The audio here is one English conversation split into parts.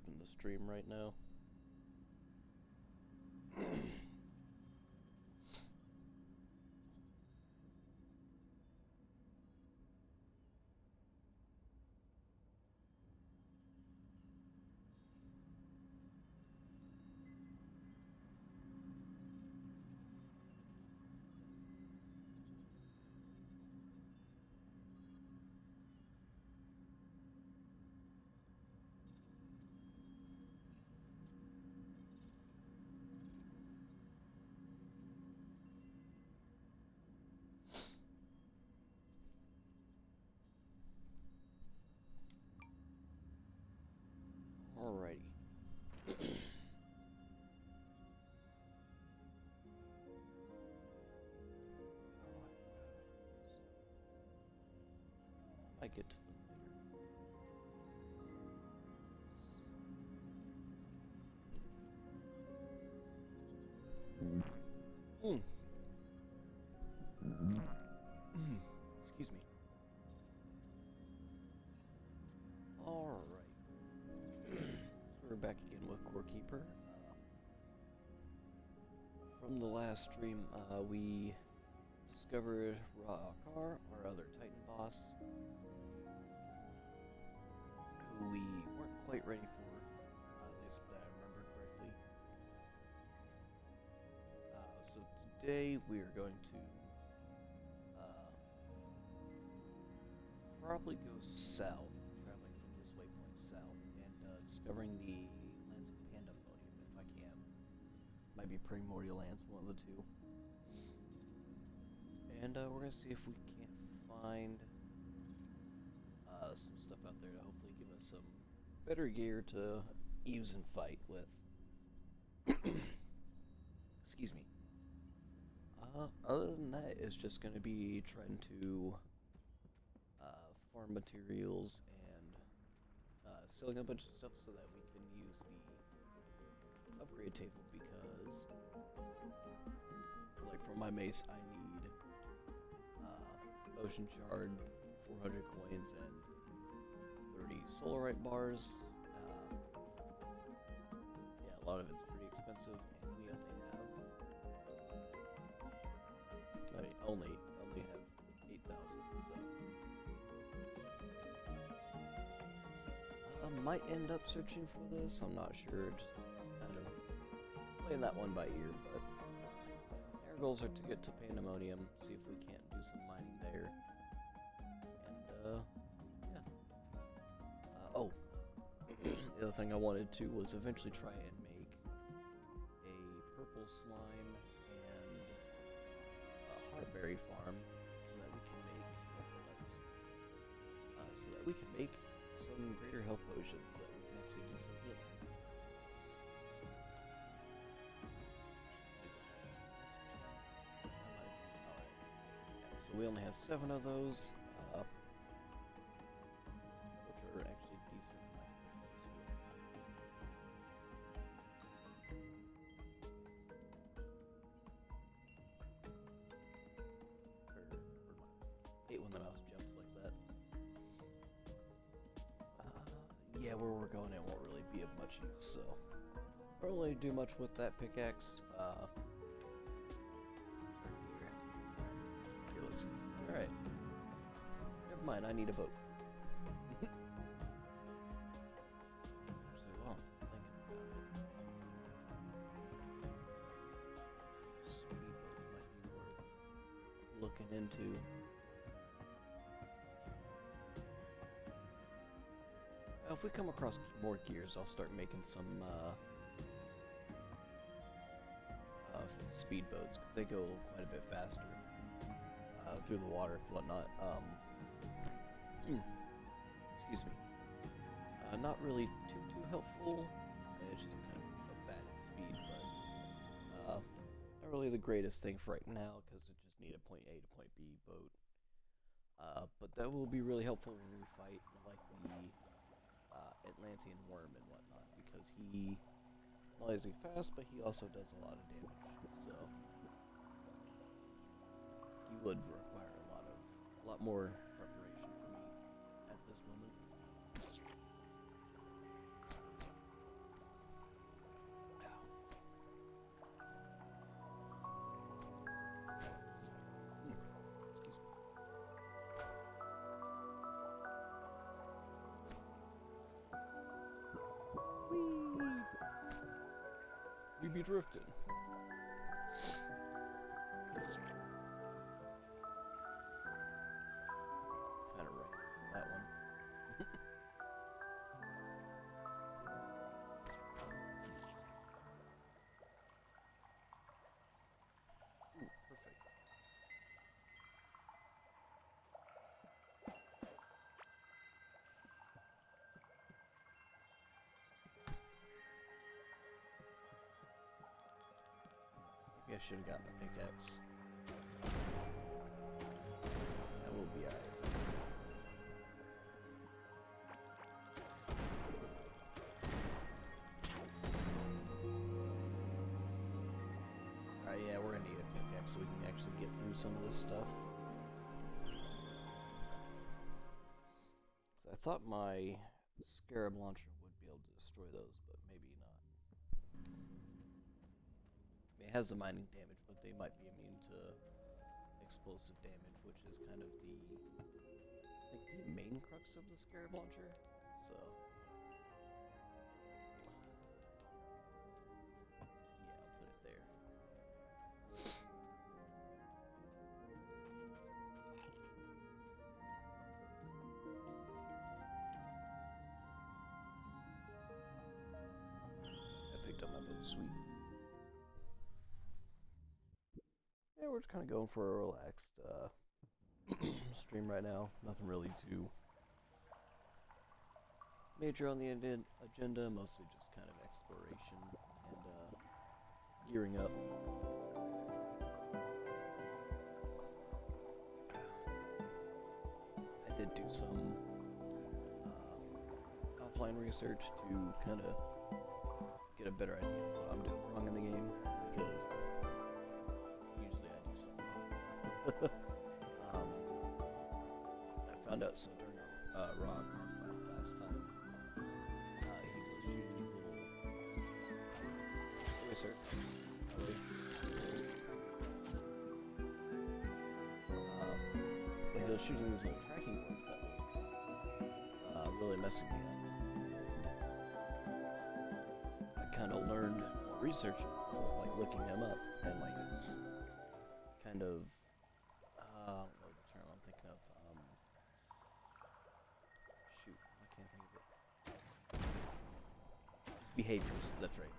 open the stream right now. Alrighty. I get to them later. Excuse me. Alright. So we're back again with Core Keeper. From the last stream, we discovered Ra-Akar, our other Titan boss, who we weren't quite ready for, at least that I remember correctly. So today we are going to probably go south, traveling from this waypoint south, and discovering the lands of pandemonium if I can. Might be primordial lands, one of the two. And we're gonna see if we can't find some stuff out there to hopefully give us some better gear to use and fight with. Excuse me. Other than that, it's just gonna be trying to farm materials and selling a bunch of stuff so that we can use the upgrade table, because like for my mace I need ocean shard, 400 coins, and 30 solarite bars. Yeah, a lot of it's pretty expensive, and we only have only have 8,000, so I might end up searching for this. I'm not sure. Just kind of playing that one by ear, but our goals are to get to Pandemonium, see if we can't do some mining there, and yeah. Oh, the other thing I wanted to was eventually try and make a purple slime and a heartberry farm, so that we can make some greater health potions, so that we can actually do some healing. Yeah, so we only have 7 of those, which are actually decent. I hate when the mouse jumps like that. Yeah, where we're going it won't really be of much use, so won't really do much with that pickaxe. Here looks good. Alright. Never mind, I need a boat. Actually, while I'm thinking about it, speedboats might be worth looking into. If we come across more gears, I'll start making some speedboats, because they go quite a bit faster through the water and whatnot. Excuse me. Not really too helpful. It's just kind of a bad at speed, but not really the greatest thing for right now, because it just need a point A to point B boat. But that will be really helpful when we fight like the Atlantean worm and whatnot, because he not only is he fast, but he also does a lot of damage. So he would require a lot more preparation for me at this moment. be drifting. Kind of right that one. Ooh, perfect. Maybe I should have gotten a pickaxe. That will be alright. Alright, yeah, we're gonna need a pickaxe so we can actually get through some of this stuff. So I thought my scarab launcher would be able to destroy those, but maybe not. It has the mining damage, but they might be immune to explosive damage, which is kind of the, I think, the main crux of the scarab launcher. So, yeah, I'll put it there. I picked up my boat, sweet. Yeah, we're just kind of going for a relaxed stream right now. Nothing really too major on the agenda, mostly just kind of exploration and gearing up. I did do some offline research to kind of get a better idea of what I'm doing wrong in the game, because usually I do something wrong. I found out so during a raw car fight last time, he was shooting these little racer. But he was shooting these little tracking boards that was really messing me up. I kind of learned more researching, like looking them up, and like it's kind of I don't know the term I'm thinking of. Shoot, I can't think of it. It's behaviors. That's right.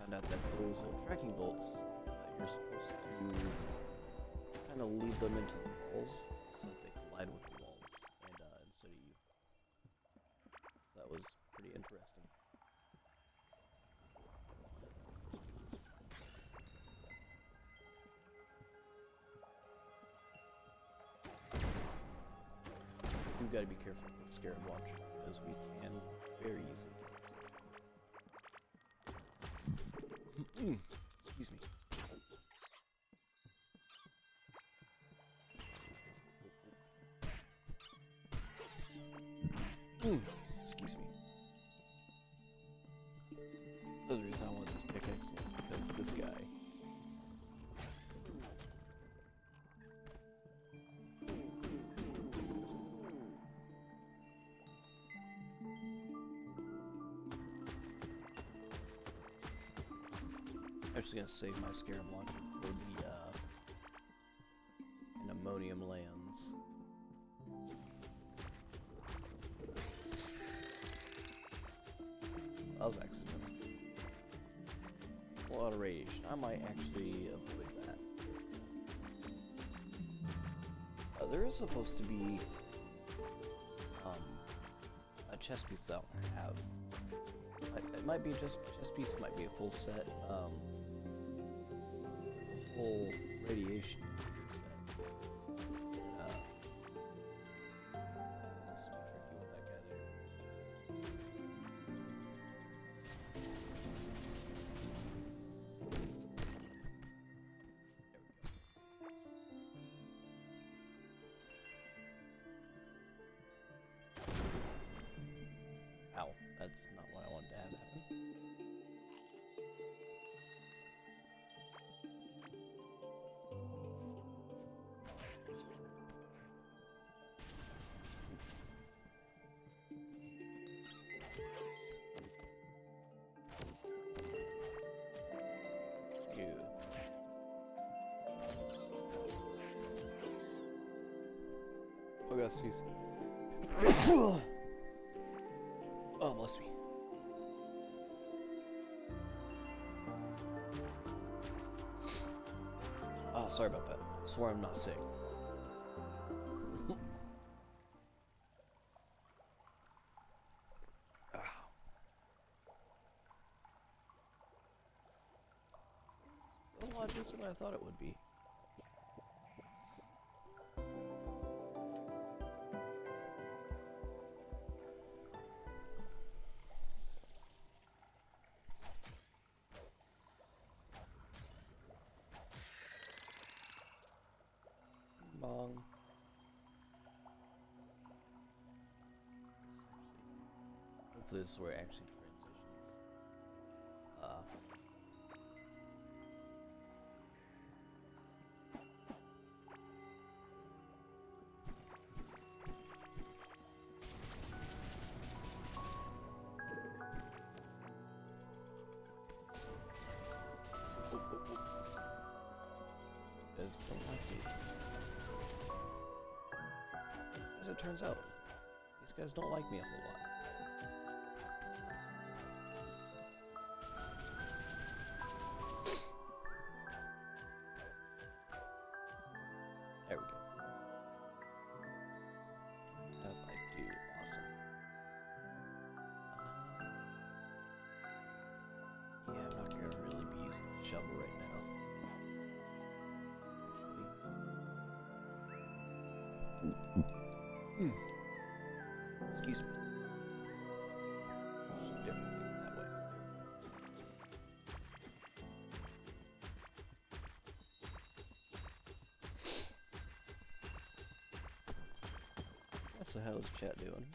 Found out that those tracking bolts, you're supposed to kind of lead them into the walls so that they collide with the walls, and instead of you. So that was pretty interesting. You gotta be careful with the scarab launcher, because we can very easily get ourselves. Excuse me. Excuse me. That's the reason I wanted this pickaxe, because this guy. I'm actually gonna save my scarab launcher for the pandemonium lands. That was accidental. A lot of radiation. I might actually avoid that. There is supposed to be a chest piece I don't have. It might be just chest piece. Might be a full set. It's a whole radiation set. This will be tricky with that guy there. Ow, that's not what I wanted to have happen. you. Oh, gotta sneeze. Oh, bless me. Oh, sorry about that. I swear I'm not sick. A lot deeper than I thought it would be. Bong. Hopefully this is where it actually transitions. Guys don't like me. As it turns out, these guys don't like me a whole lot. There we go. If I do, awesome. Yeah, I'm not gonna really be using the shovel right now. Excuse me. Just differently that way. So how's chat doing?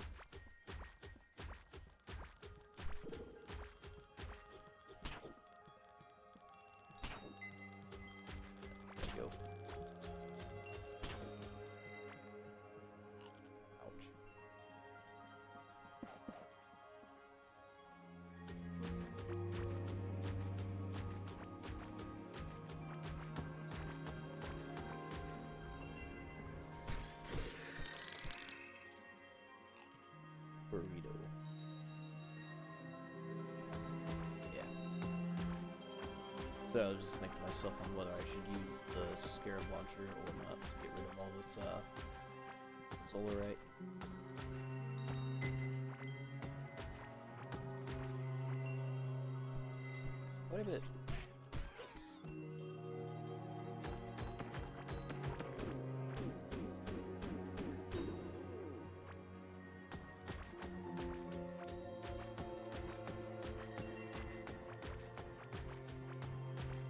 Let's go. Ouch. Burrito. Yeah. So I was just thinking to myself on whether I should use the scarab launcher or not to get rid of all this solarite. It's quite a bit.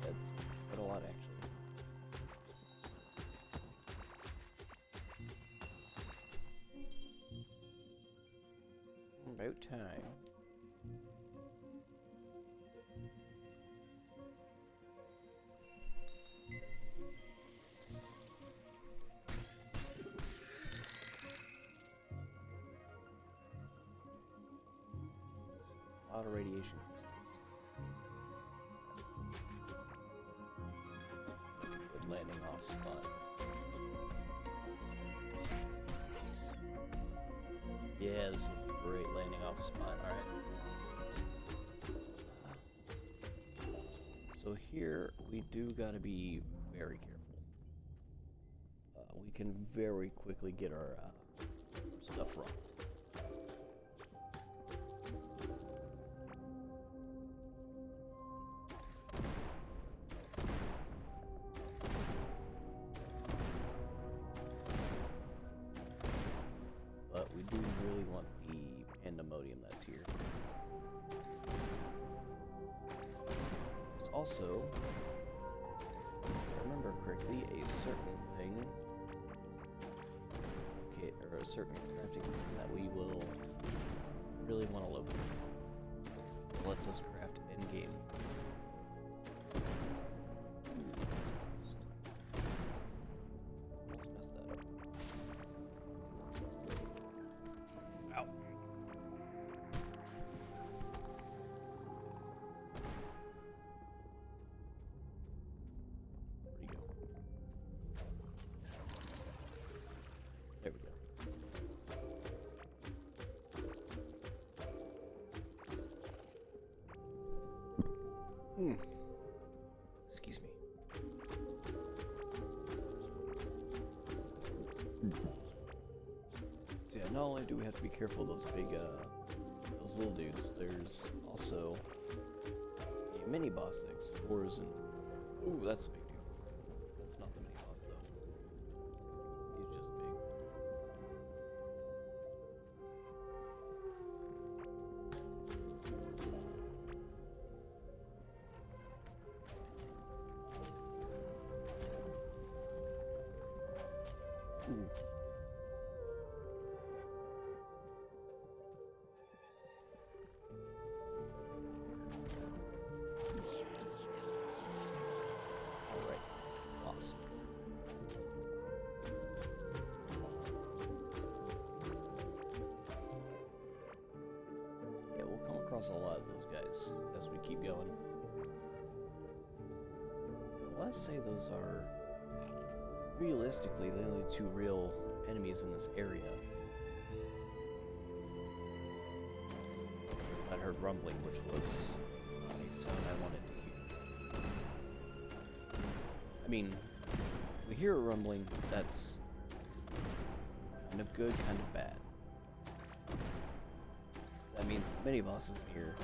That's quite a lot, actually. About time. A lot of radiation crystals. It's like a good landing off spot. Yeah, this is a great landing off spot. Alright. So here, we do gotta be very careful. We can very quickly get our stuff wrong. But we do really want the pandemonium that's here. There's also, if I remember correctly, a certain thing, or a certain crafting thing that we will really want to locate. It lets us craft in-game. Almost messed that up. Ow. not only do we have to be careful of those those little dudes, there's also a mini boss that explores and... Ooh, that's a big dude. That's not the mini boss though. He's just big. Ooh. Alright, awesome. Yeah, we'll come across a lot of those guys as we keep going. Let's say those are realistically the only two real enemies in this area. I heard rumbling, which was not a sound I wanted to hear. I mean, if we hear a rumbling, that's kind of good, kind of bad. So that means the mini-boss is here.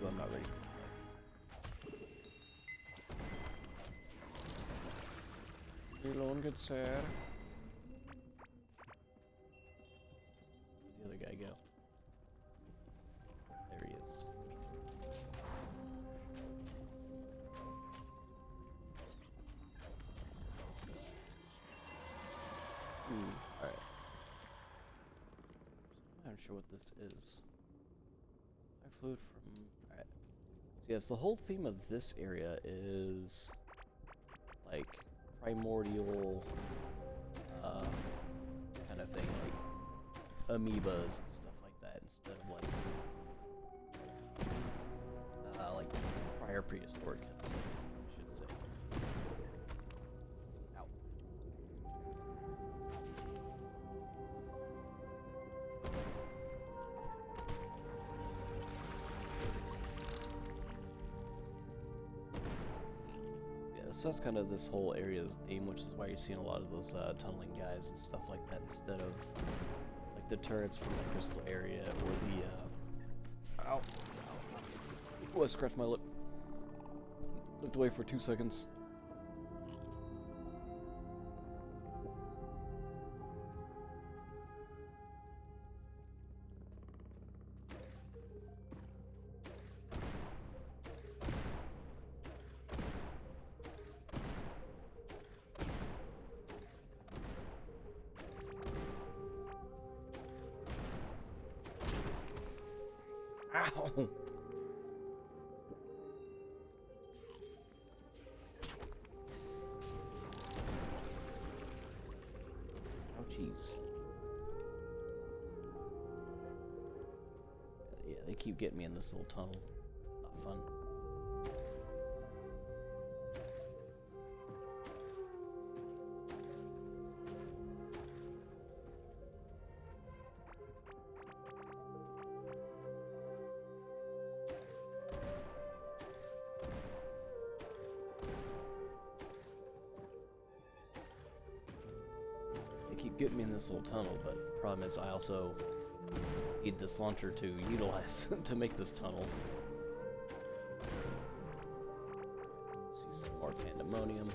Ooh, I'm not ready for this fight. Reload, good sir. Where'd the other guy go? There he is. Alright. I'm not sure what this is. I flew from... Alright. So yes, the whole theme of this area is... like... primordial... kind of thing, like... amoebas and stuff like that, instead of like... prior prehistoric kind of stuff, I should say. Ow. So that's kind of this whole area's theme, which is why you're seeing a lot of those tunneling guys and stuff like that, instead of like the turrets from the crystal area or the ow. Oh, I scratched my lip. Looked away for 2 seconds. Ow! Oh, jeez. Yeah, they keep getting me in this little tunnel. Not fun. Keep getting me in this little tunnel, but the problem is I also need this launcher to utilize to make this tunnel. See some more pandemonium.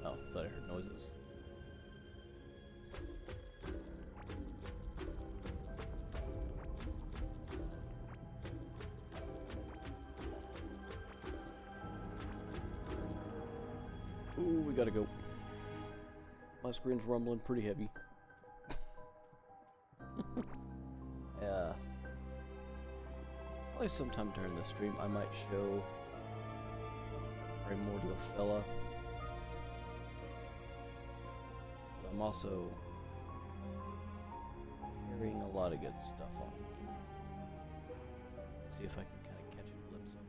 Oh, thought I heard noises. Ooh, we gotta go. My screen's rumbling pretty heavy. Yeah. Probably sometime during the stream I might show Primordial Fella. But I'm also carrying a lot of good stuff on me. Let's see if I can kind of catch a glimpse of him.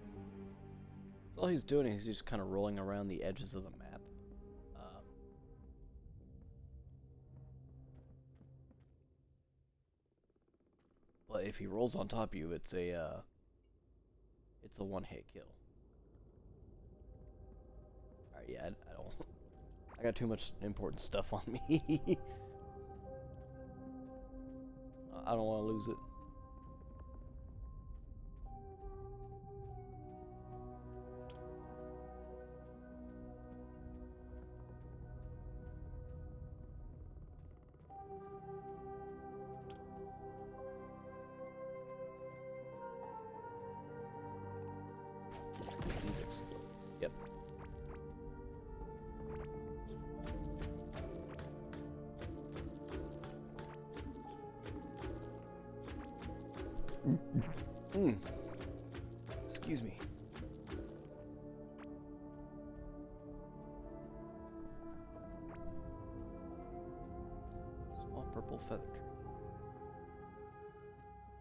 So all he's doing is he's just kind of rolling around the edges of the map. But if he rolls on top of you, it's a one-hit kill. Alright, yeah, I don't... I got too much important stuff on me. I don't want to lose it. These explode. Yep. Excuse me. Small purple feather tree.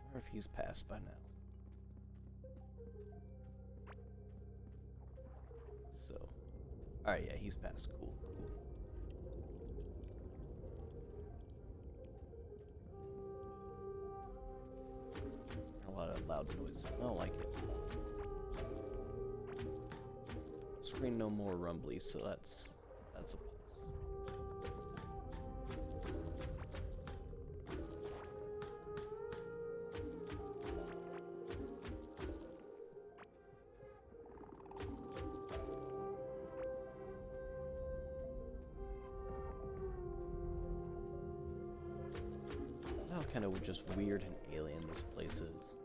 I wonder if he's passed by now. So, alright, yeah, he's passed. Cool, cool. A lot of loud noise. I don't like it. Screen no more rumbly, so that's a plus. How kind of just weird and alien this place is.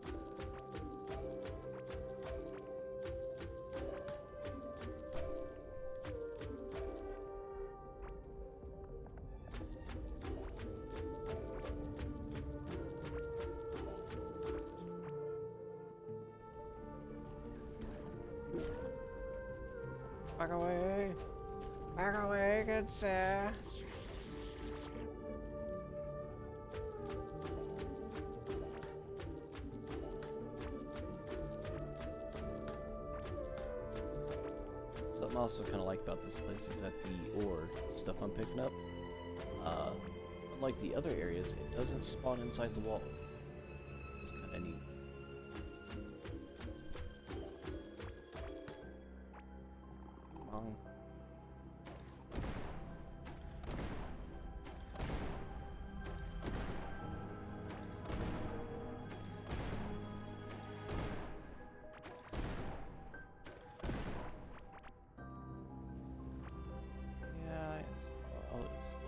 Back away! Back away, good sir! Something I also kind of like about this place is that the ore stuff I'm picking up, unlike the other areas, it doesn't spawn inside the walls. It's kind of neat.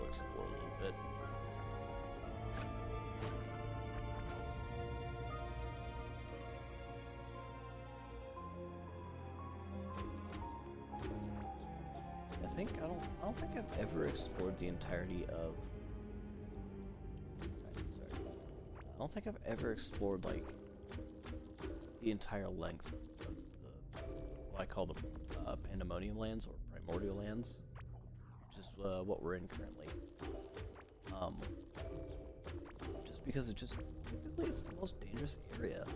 Explore a little bit. I don't think I've ever explored the entirety of. Sorry. I don't think I've ever explored like the entire length of the what I call the pandemonium lands or primordial lands, which is what we're in currently. Just because it just typically it's the most dangerous area.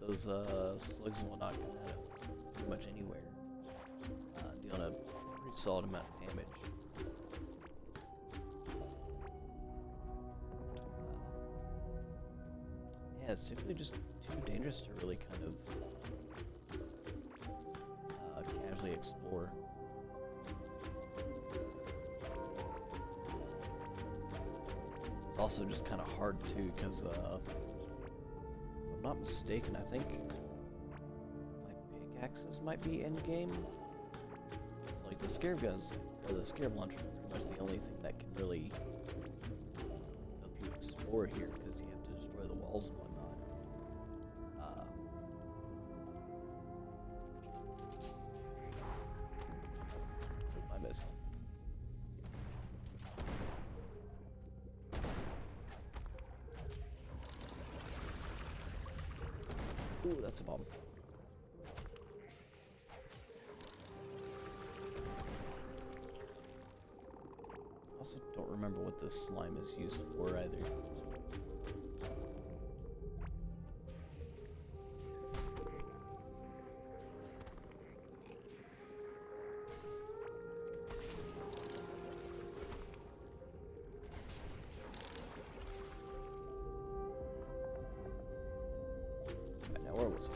Those slugs and whatnot come out of pretty much anywhere, dealing a pretty solid amount of damage. Yeah, it's typically just too dangerous to really kind of casually explore. Also just kind of hard too, because if I'm not mistaken, I think my pickaxes might be end game. So like the scarab guns or the scarab launcher is pretty much the only thing that can really help you explore here, because you have to destroy the walls and whatnot. I missed. Ooh, that's a bomb. Also don't remember what this slime is used for either. Or was it?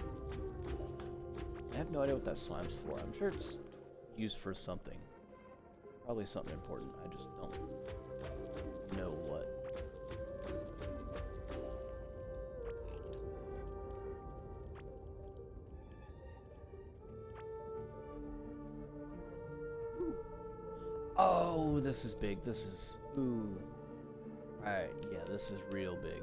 I have no idea what that slime's for. I'm sure it's used for something. Probably something important. I just don't know what. Ooh. Oh, this is big. This is... Ooh. Alright, yeah, this is real big.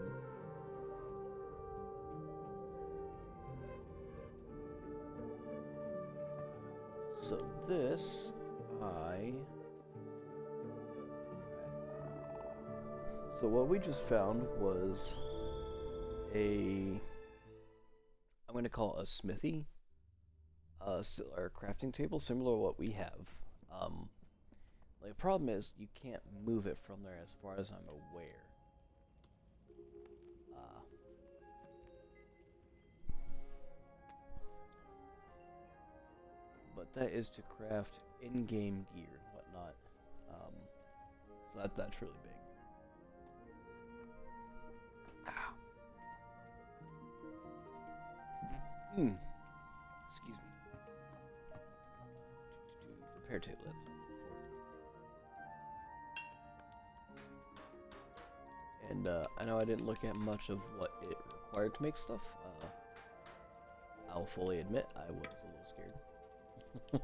So this, So what we just found was I'm going to call it a smithy, or a crafting table, similar to what we have. The problem is you can't move it from there as far as I'm aware. But that is to craft in-game gear and whatnot. So that's really big. Ow. Excuse me. Repair table, that's what I'm looking for. And I know I didn't look at much of what it required to make stuff. I'll fully admit I was a little scared. So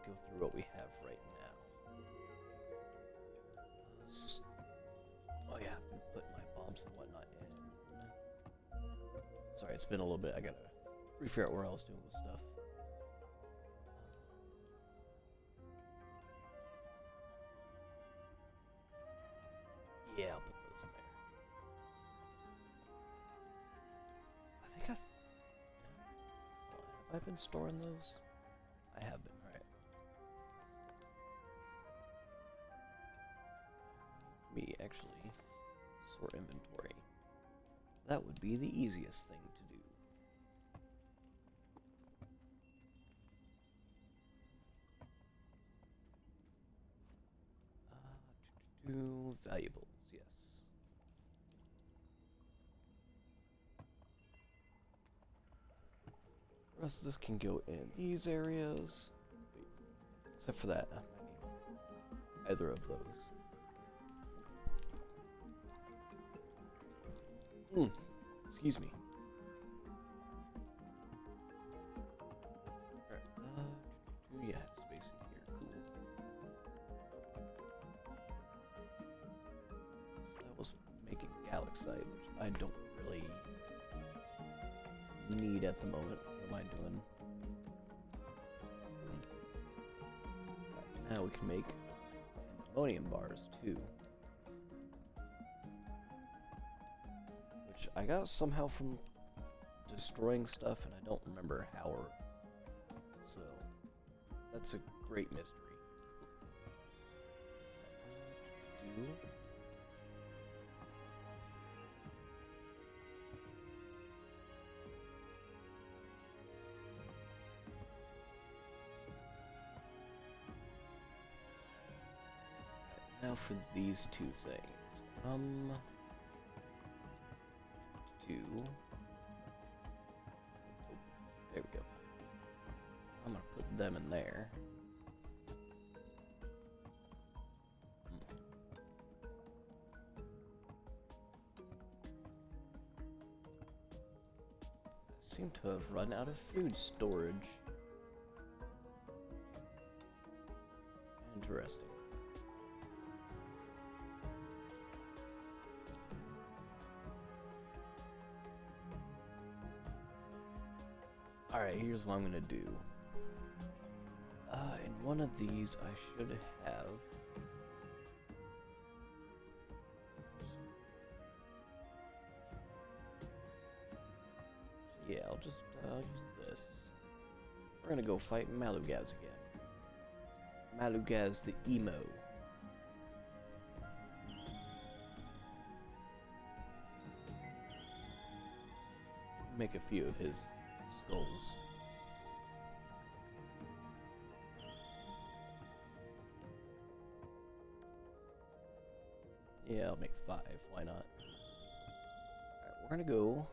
go through what we have right now. Oh yeah, I've been putting my bombs and whatnot in. Sorry, it's been a little bit. I gotta refigure out where I was doing with stuff. Yeah, I'll put those in there. I think have I been storing those? I have been, right? Me actually sort inventory. That would be the easiest thing to do. Do valuables, yes. The rest of this can go in these areas. Wait, except for that, I might need either of those. Excuse me. Alright, yeah, space in here, cool. So that was making galaxite, which I don't really need at the moment. What am I doing? Right, now we can make pandemonium bars too. Which I got somehow from destroying stuff, and I don't remember how or... So, that's a great mystery. Now for these two things. Oh, there we go. I'm gonna put them in there. I seem to have run out of food storage. Interesting. Alright, here's what I'm gonna do. In one of these, I should have... Yeah, I'll just use this. We're gonna go fight Malugaz again. Malugaz the Emo. Make a few of his skulls. Yeah, I'll make 5. Why not? Alright, we're gonna go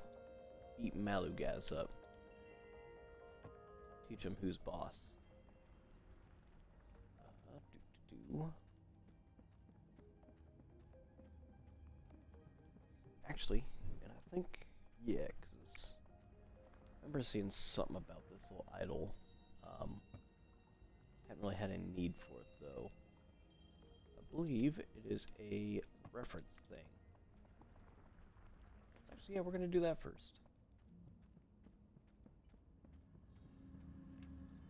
beat Malugaz up. Teach him who's boss. Actually, and I think, yeah, because I remember seeing something about this little idol. Haven't really had any need for it, though. I believe it is a reference thing. So actually, yeah, we're going to do that first.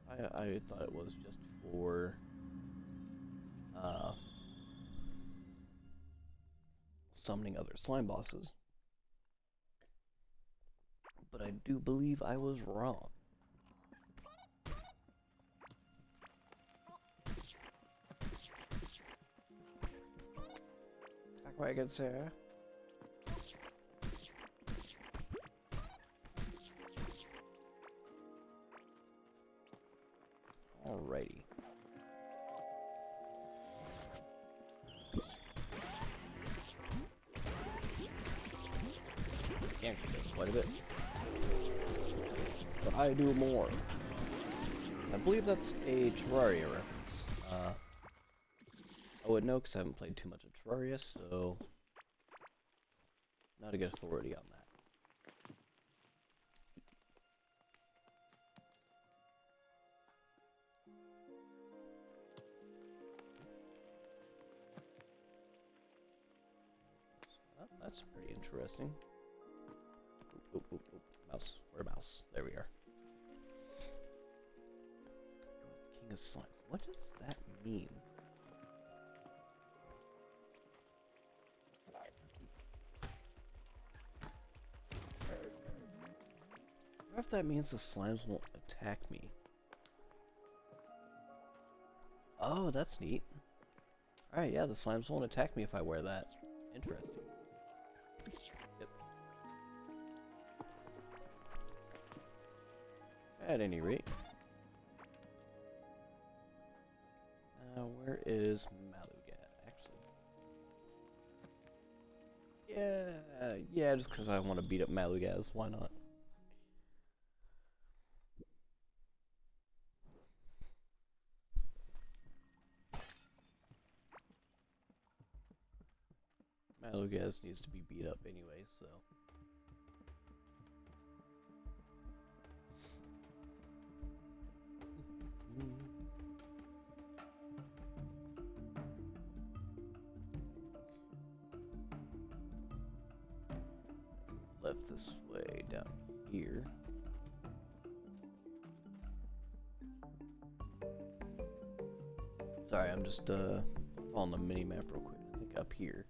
I thought it was just for summoning other slime bosses. But I do believe I was wrong. Back wagon, sir. Alrighty. Actually does quite a bit. But I do more. I believe that's a Terraria reference. I would know because I haven't played too much of Terraria, so not a good authority on that. So, that's pretty interesting. Oop, oop, oop. Mouse. Where mouse? There we are. King of Slimes. What does that mean? I wonder if that means the slimes won't attack me. Oh, that's neat. Alright, yeah, the slimes won't attack me if I wear that. Interesting. Yep. At any rate. Now, where is Malugat, actually? Yeah, just because I want to beat up Malugaz, why not? Malugaz needs to be beat up anyway, so... Left this way down here. Sorry, I'm just on the mini map real quick. I think up here.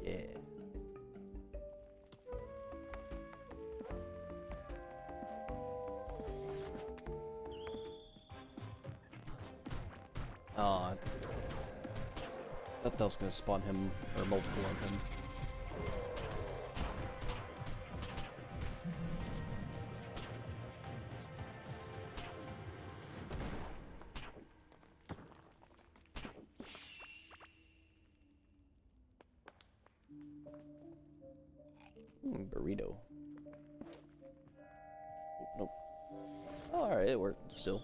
Yeah. I thought that was gonna spawn him, or multiple of him. Burrito. Oh, nope. Oh, alright, it worked still.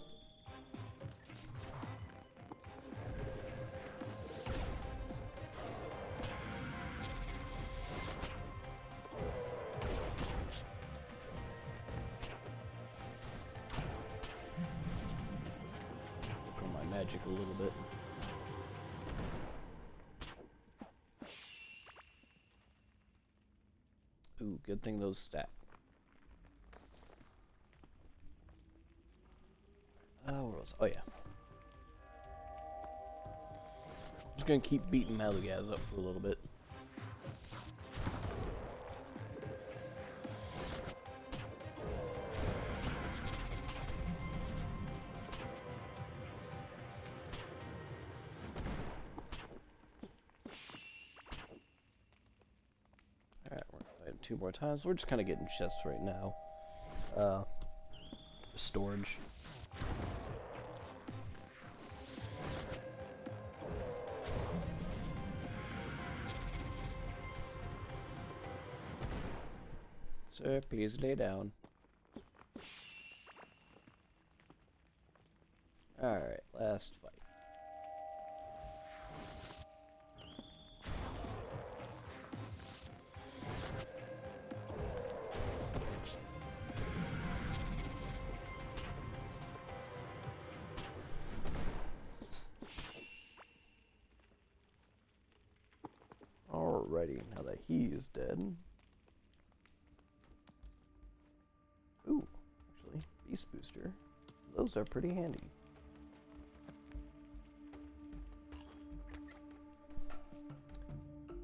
Work on my magic a little bit. Ooh, good thing those stack. Where was? Oh yeah. Just gonna keep beating Malugaz up for a little bit. Alright, we're gonna fight him 2 more times. We're just kind of getting chests right now. Storage. Sir, please lay down. Alright, last fight. Alrighty, now that he is dead. Ooh, actually, Beast Booster. Those are pretty handy.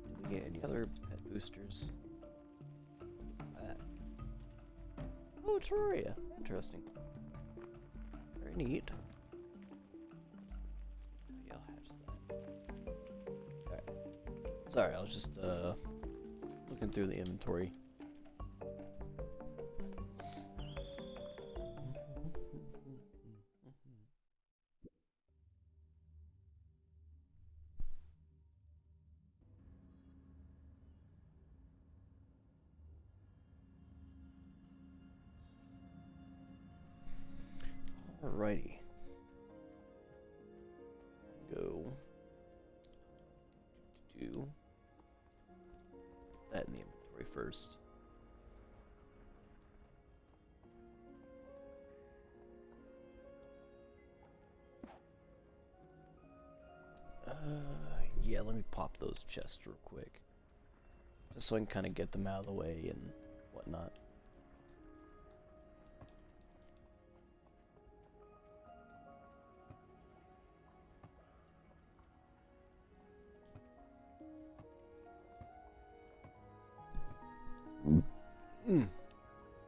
Do we get any other pet boosters? What was that? Oh, Terraria. Interesting. Very neat. Maybe I'll hatch that. Alright. Sorry, I was just looking through the inventory. Alrighty. Go do that in the inventory first. Yeah, let me pop those chests real quick. Just so I can kind of get them out of the way and whatnot.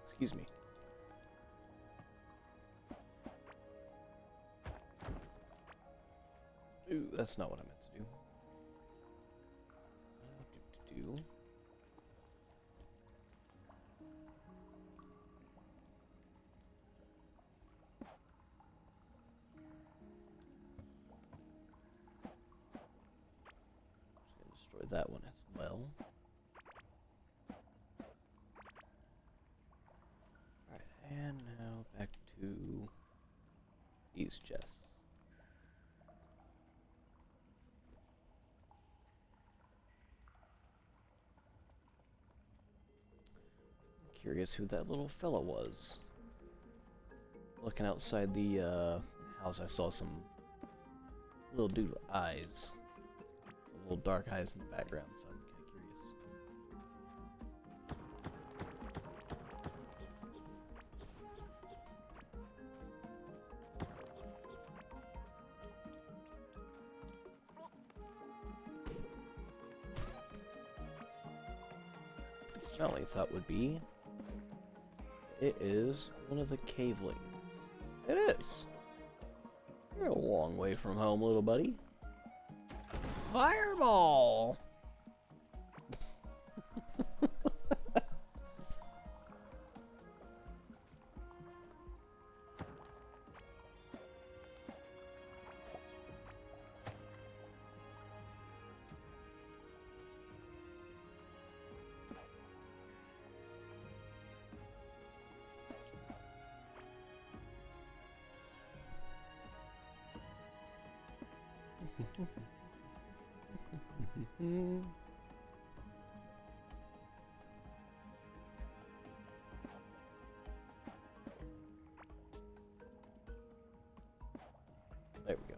Excuse me. Ooh, that's not what I meant to do. Just gonna destroy that one as well. Alright, and now back to these chests. Curious who that little fella was. Looking outside the house, I saw some little dude with eyes, little dark eyes in the background. So I'm kind of curious. My only thought would be, it is one of the cavelings. It is. You're a long way from home, little buddy. Fireball! There we go.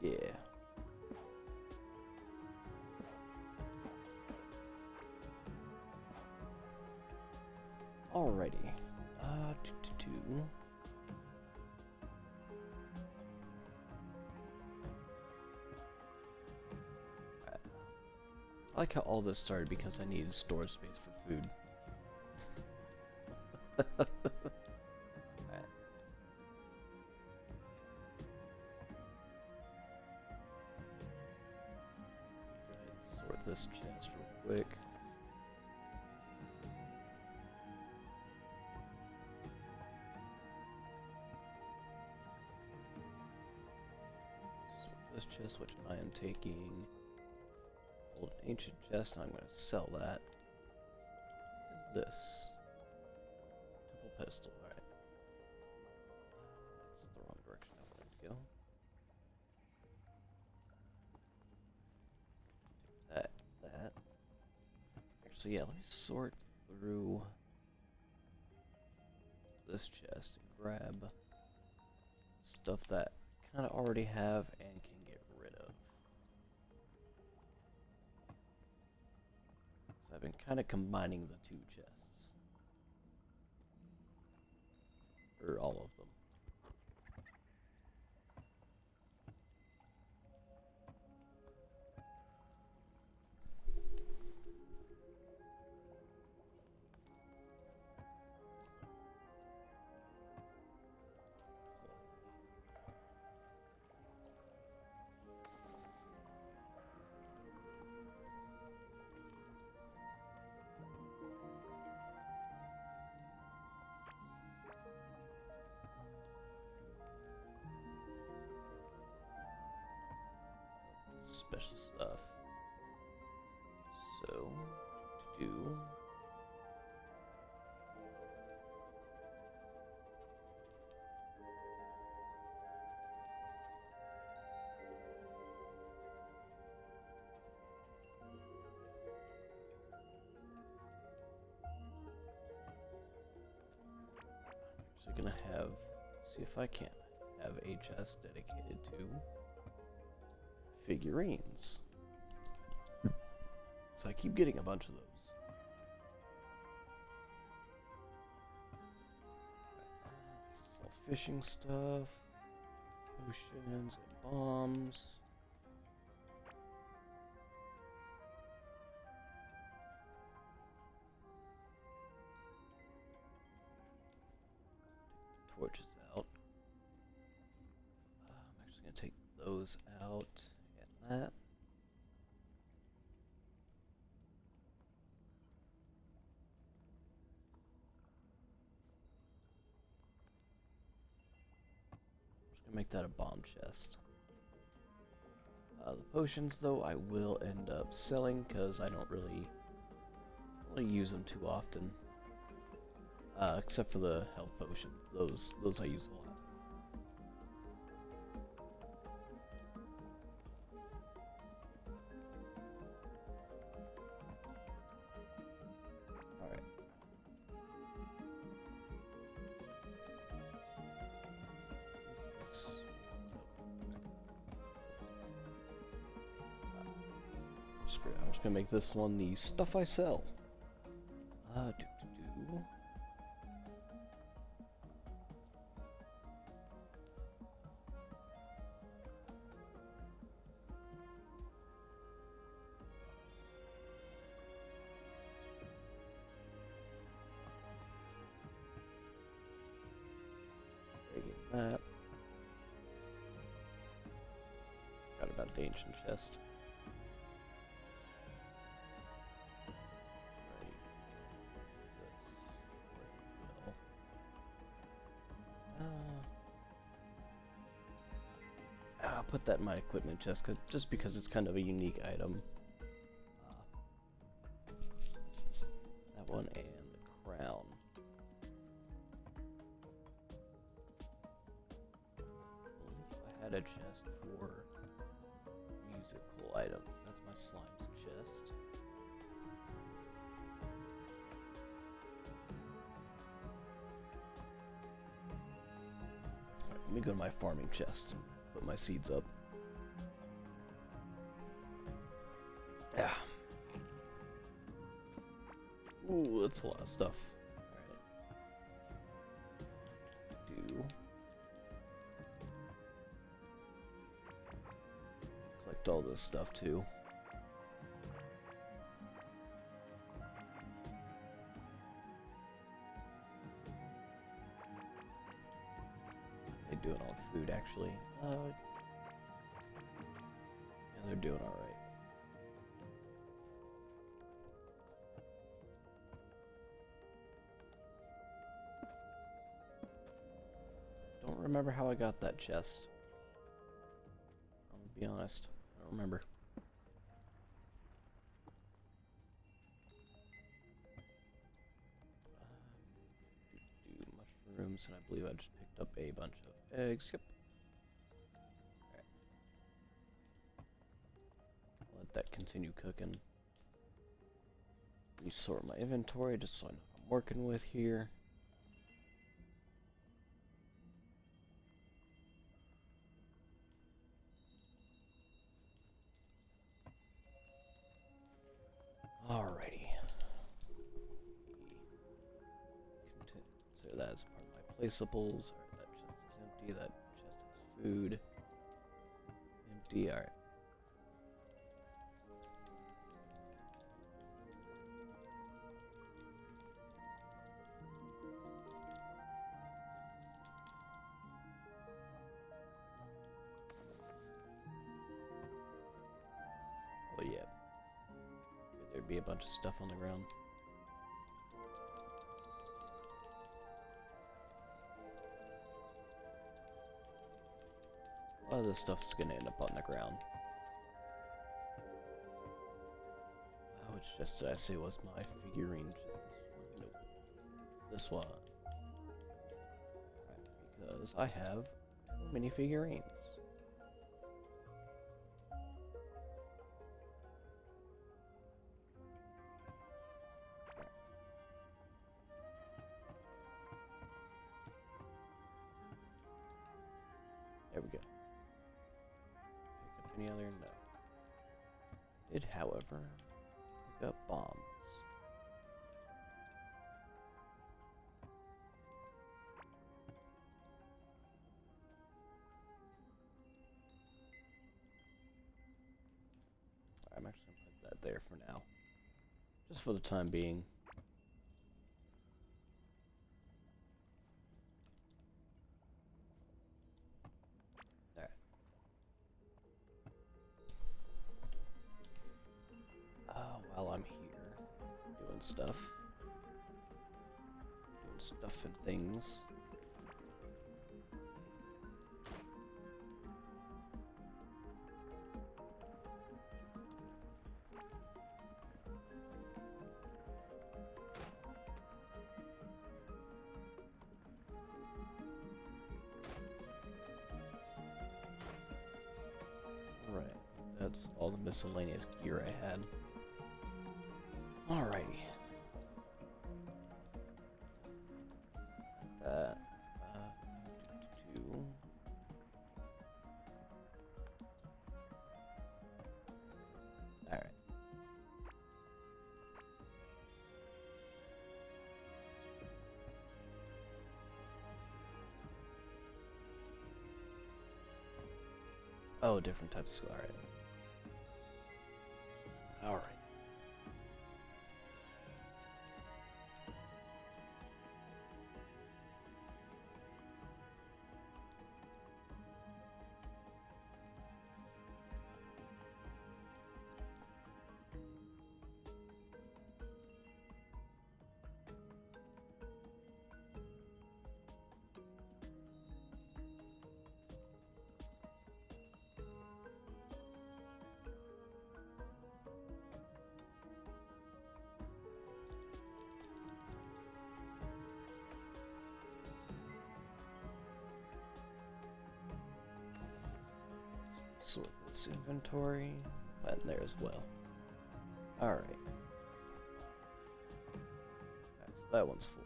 Yeah. Alrighty. I like how all this started because I needed storage space for food. Alright. Go ahead and sort this chest real quick. chest, which I am taking. Old ancient chest, and I'm going to sell that. What is this? Temple pistol, alright. That's the wrong direction I wanted to go. Take that. Actually, yeah, let me sort through this chest and grab stuff that I kind of already have and can get rid of. So I've been kind of combining the two chests. Or all of them. Special stuff. So, to do. So gonna have, see if I can have a chest dedicated to figurines. So I keep getting a bunch of those. This is all fishing stuff, potions, and bombs. Torches out. I'm actually gonna take those out and that. Make that a bomb chest. The potions, though, I will end up selling because I don't really use them too often. Except for the health potions. Those I use a lot. Alright. Screw it, I'm just gonna make this one the stuff I sell. That. Forgot about the ancient chest. Right. What's this? I'll put that in my equipment chest just because it's kind of a unique item. That one and the crown. I had a chest for musical items. That's my slimes chest. Alright, let me go to my farming chest and put my seeds up. Yeah. Ooh, that's a lot of stuff. Alright. Collect all this stuff too. They doing all food actually. Yeah, they're doing all right. Don't remember how I got that chest. I'll be be honest. I don't remember. Mushrooms, and I believe I just picked up a bunch of eggs. Yep. Alright. Let that continue cooking. Resort my inventory just so I know what I'm working with here. Alrighty. So that's part of my placeables. Alright, that chest is empty. That chest has food. Empty. Alright. Oh yeah. There'd be a bunch of stuff on the ground. A lot of this stuff's gonna end up on the ground. Which chest did I say was my figurine chest? This one? Nope. This one. Right, because I have too many figurines. There we go. Pick up any other? No. Did, however, pick up bombs. I'm actually going to put that there for now. Just for the time being. Alright. While I'm here, doing stuff. Doing stuff and things. Alright, that's all the miscellaneous gear I had. Alrighty. That, two. Alright. Oh, different types of skull. Alright. Alright. Sort this inventory, and there as well. Alright. So that one's full.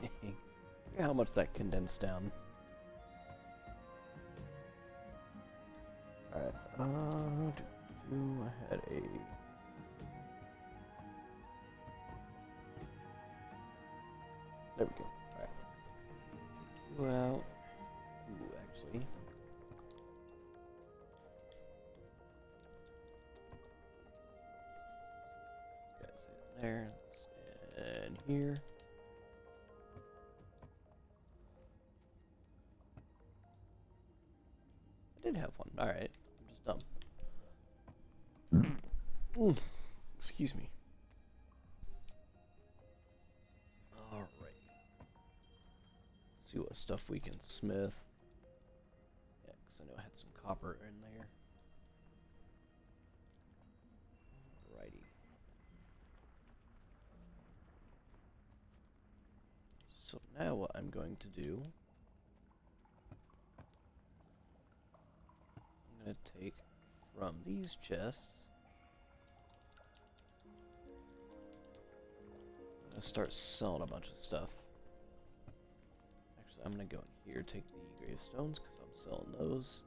Look at how much that condensed down. Alright, I had a... There we go. Alright. Well, ooh, actually. This guy's in there, and here. I did have one. Alright. I'm just dumb. Excuse me. Alright. see what stuff we can smith. Yeah, because I know I had some copper in there. Alrighty. So now what I'm going to do, I'm going to take from these chests, I'm going to start selling a bunch of stuff. Actually, I'm going to go in here, take the gravestones, because I'm selling those.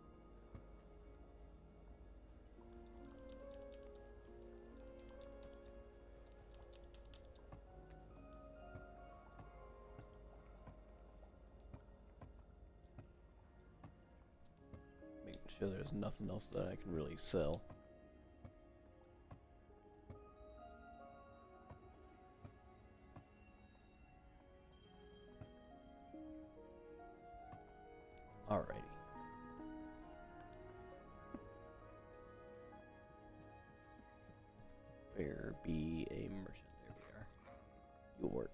Making sure there's nothing else that I can really sell. Alrighty. There be a merchant. There we are. You'll work.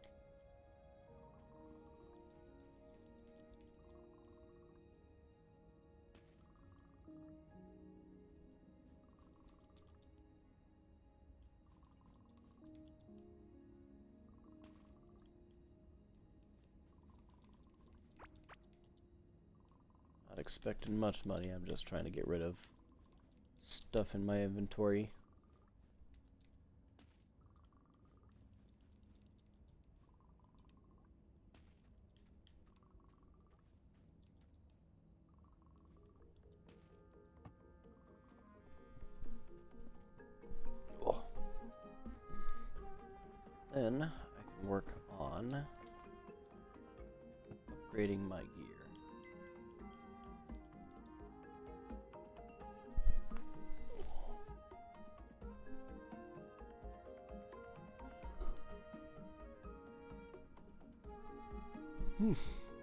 Not expecting much money, I'm just trying to get rid of stuff in my inventory. Oh. Then I can work on upgrading my gear.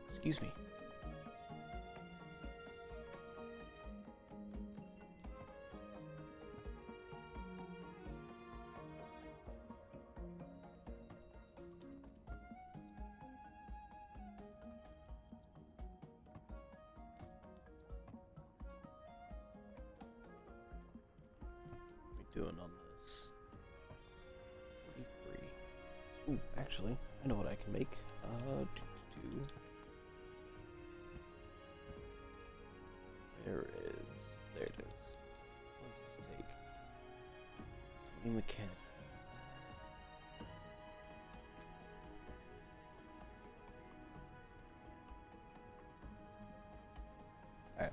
Excuse me. What are we doing on this? 43. Ooh, actually, I know what I can make. There it is. There it is. What does this take? 20 mechanical. Alright.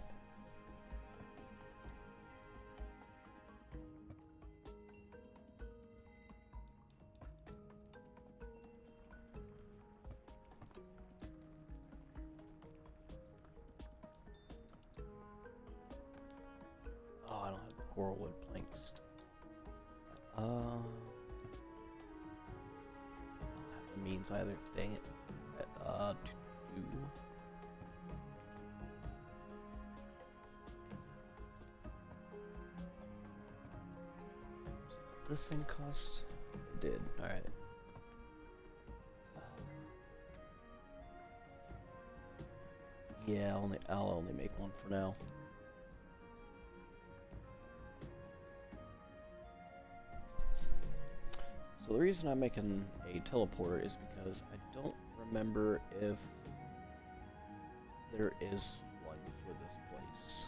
Oh, I don't have the coral wood planks. I don't have the means either. Dang it. This thing cost? It did. Alright. Yeah, I'll only make one for now. So the reason I'm making a teleporter is because I don't remember if there is one for this place.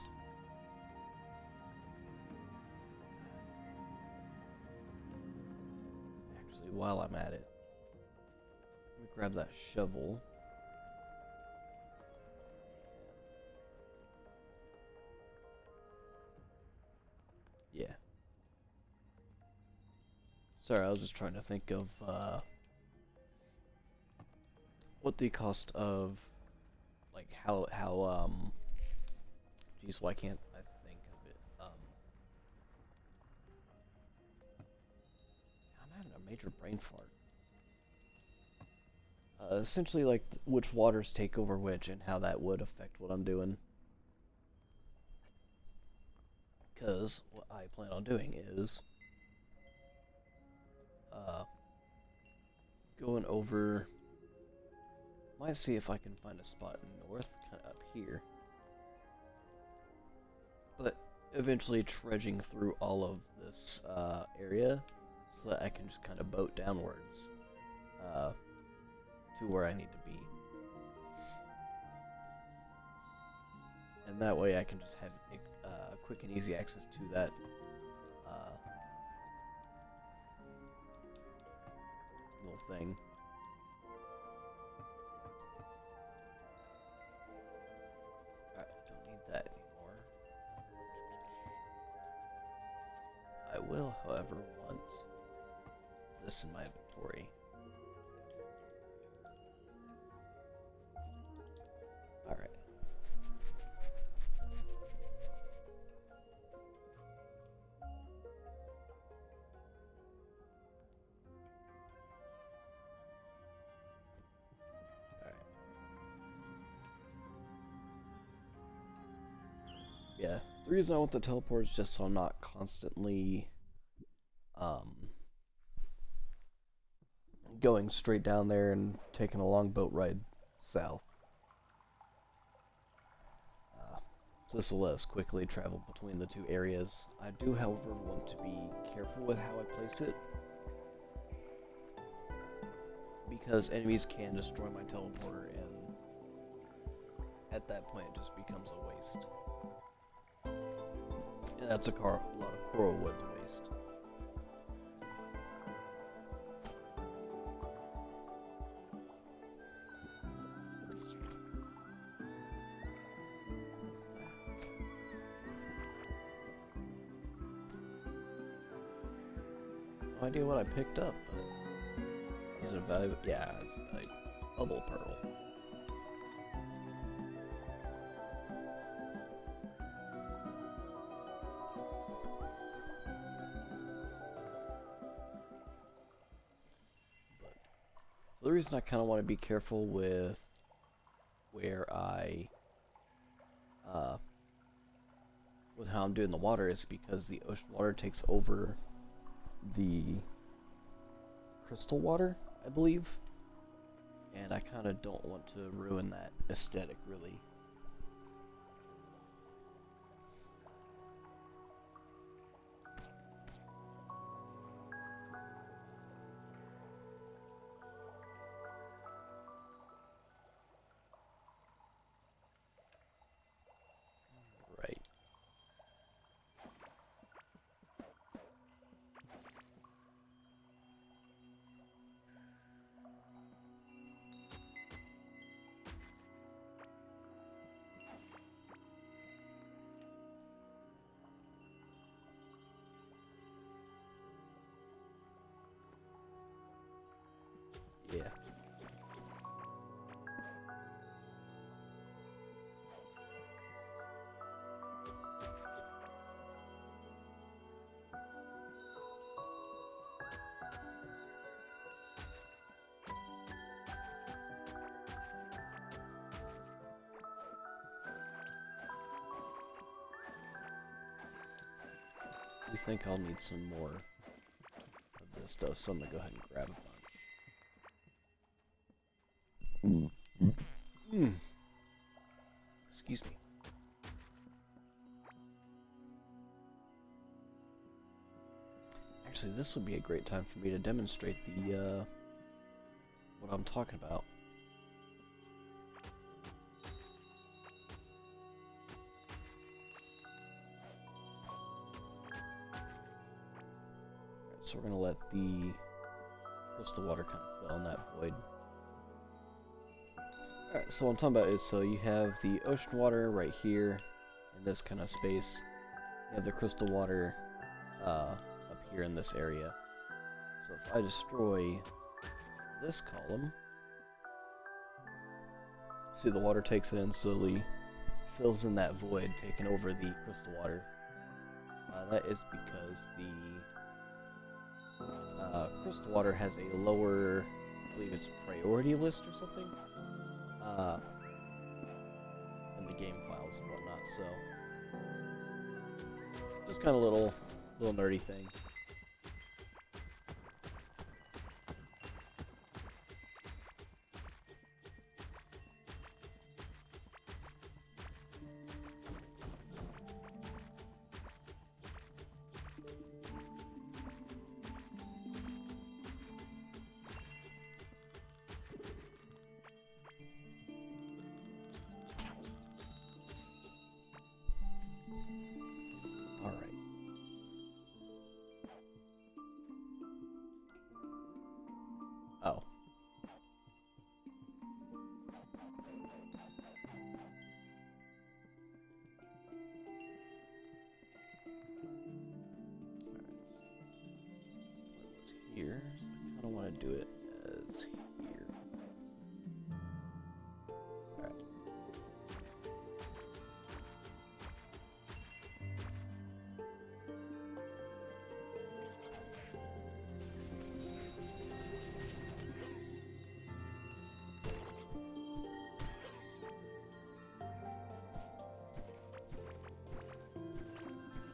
Actually, while I'm at it, let me grab that shovel. Yeah. Sorry, I was just trying to think of what the cost of, like, how geez, why can't I think of it? I'm having a major brain fart. Essentially, like, which waters take over which and how that would affect what I'm doing. Because what I plan on doing is going over might see if I can find a spot north, kind of up here. But eventually trudging through all of this area so that I can just kind of boat downwards to where I need to be. And that way I can just have quick and easy access to that little thing. Alright, don't need that anymore. I will, however, want this in my inventory. Alright. Yeah, the reason I want the teleport is just so I'm not constantly going straight down there and taking a long boat ride south. So this will let us quickly travel between the two areas. I do, however, want to be careful with how I place it, because enemies can destroy my teleporter, and at that point it just becomes a waste. And that's a lot of coral wood to waste. No idea what I picked up, but is it a valuable? Yeah, it's like bubble pearl. So the reason I kind of want to be careful with where with how I'm doing the water is because the ocean water takes over the crystal water, I believe, and I kind of don't want to ruin that aesthetic, really. Right. Yeah. I think I'll need some more of this stuff, so I'm gonna go ahead and grab a bunch. Excuse me. Actually, this would be a great time for me to demonstrate the what I'm talking about. So we're going to let the crystal water kind of fill in that void. Alright, so what I'm talking about is, so you have the ocean water right here in this kind of space. You have the crystal water up here in this area. So if I destroy this column, see the water takes it in slowly, fills in that void, taking over the crystal water. That is because the crystal water has a lower, I believe it's priority list or something, in the game files and whatnot, so just kind of a little nerdy thing. do it as here. Alright.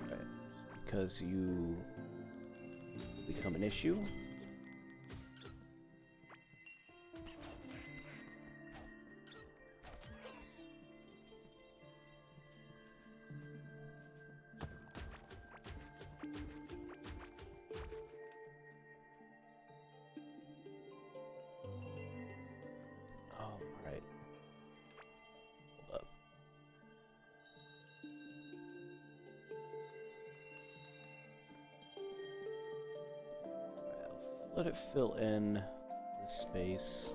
Alright. Just because you become an issue. Oh, right. Hold up. Let it fill in the space.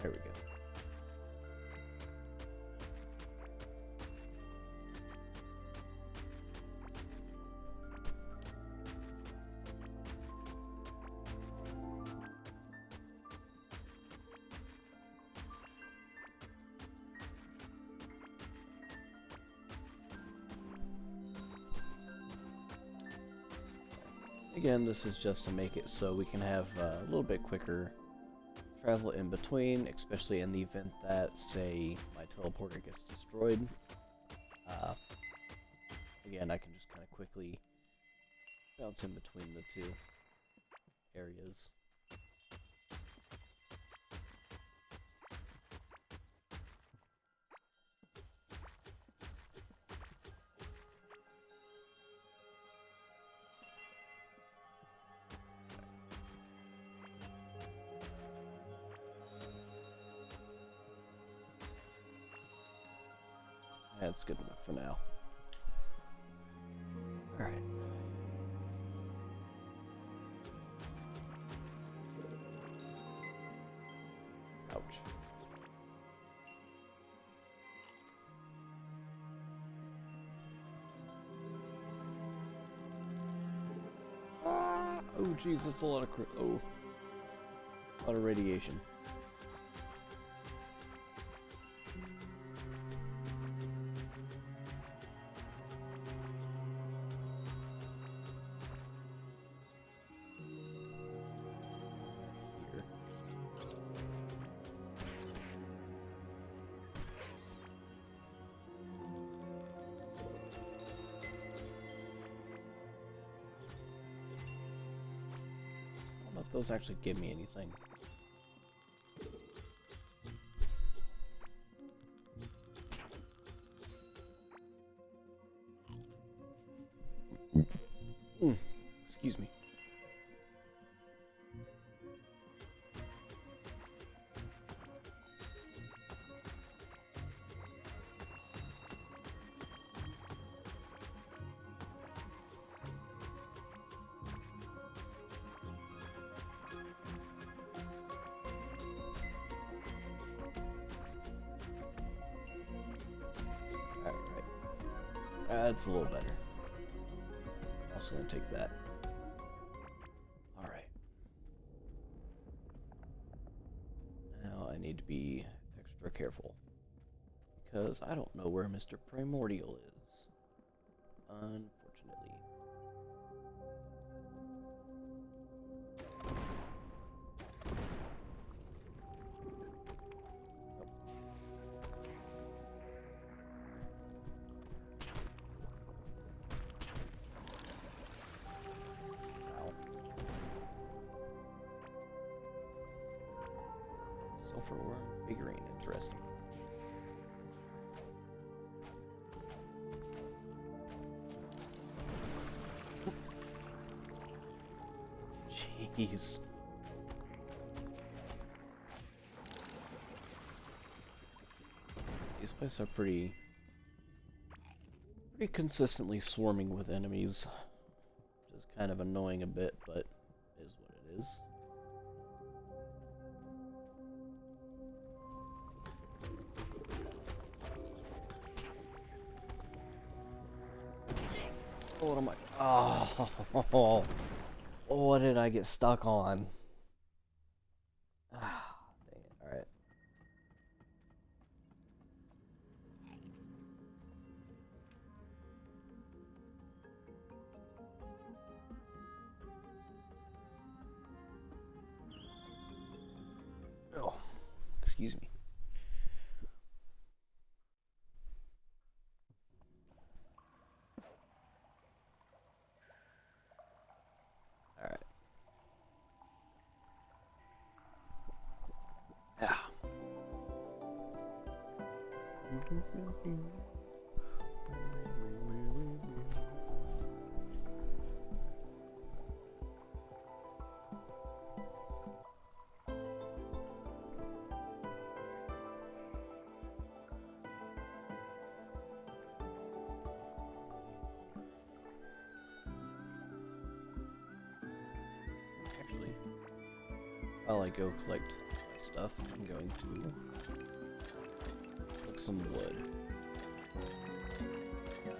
There we go. Again, this is just to make it so we can have a little bit quicker travel in between, especially in the event that, say, my teleporter gets destroyed. Again, I can just kind of quickly bounce in between the two areas. That's good enough for now. Alright. Ouch. Ah! Oh jeez, that's a lot of a lot of radiation. I don't know if those actually give me anything. Excuse me. That's a little better. Also gonna take that. Alright. Now I need to be extra careful. Because I don't know where Mr. Primordial is. Unfortunately. for figurine. Interesting. Jeez. These places are pretty consistently swarming with enemies. Which is kind of annoying a bit, but is what it is. Oh, what am I? Oh, what did I get stuck on? Ah, dang it. Alright. Oh, excuse me. Alright. Yeah. Actually, while I go collect my stuff, I'm going to cook some wood. There we go.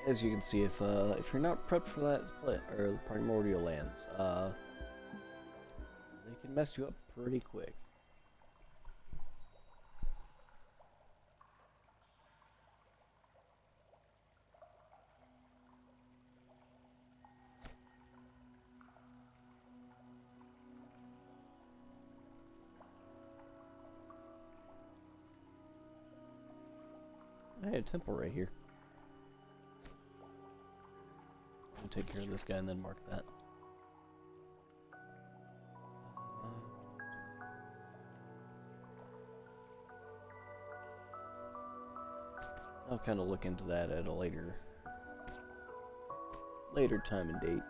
As you can see, if you're not prepped for that split or the primordial lands, they can mess you up pretty quick. I had a temple right here. I'll take care of this guy and then mark that. I'll kind of look into that at a later time and date.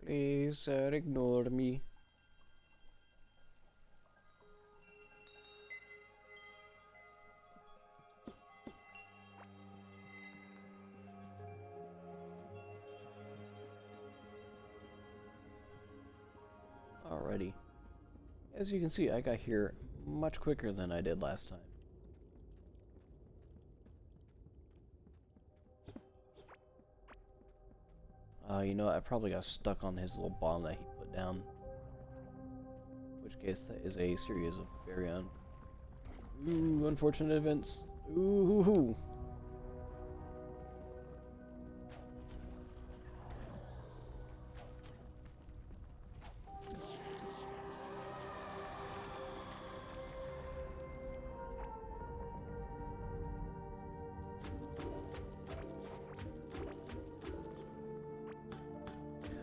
Please, sir, ignore me. Alrighty. As you can see, I got here much quicker than I did last time. You know, I probably got stuck on his little bomb that he put down. In which case, that is a series of very unfortunate events. Ooh.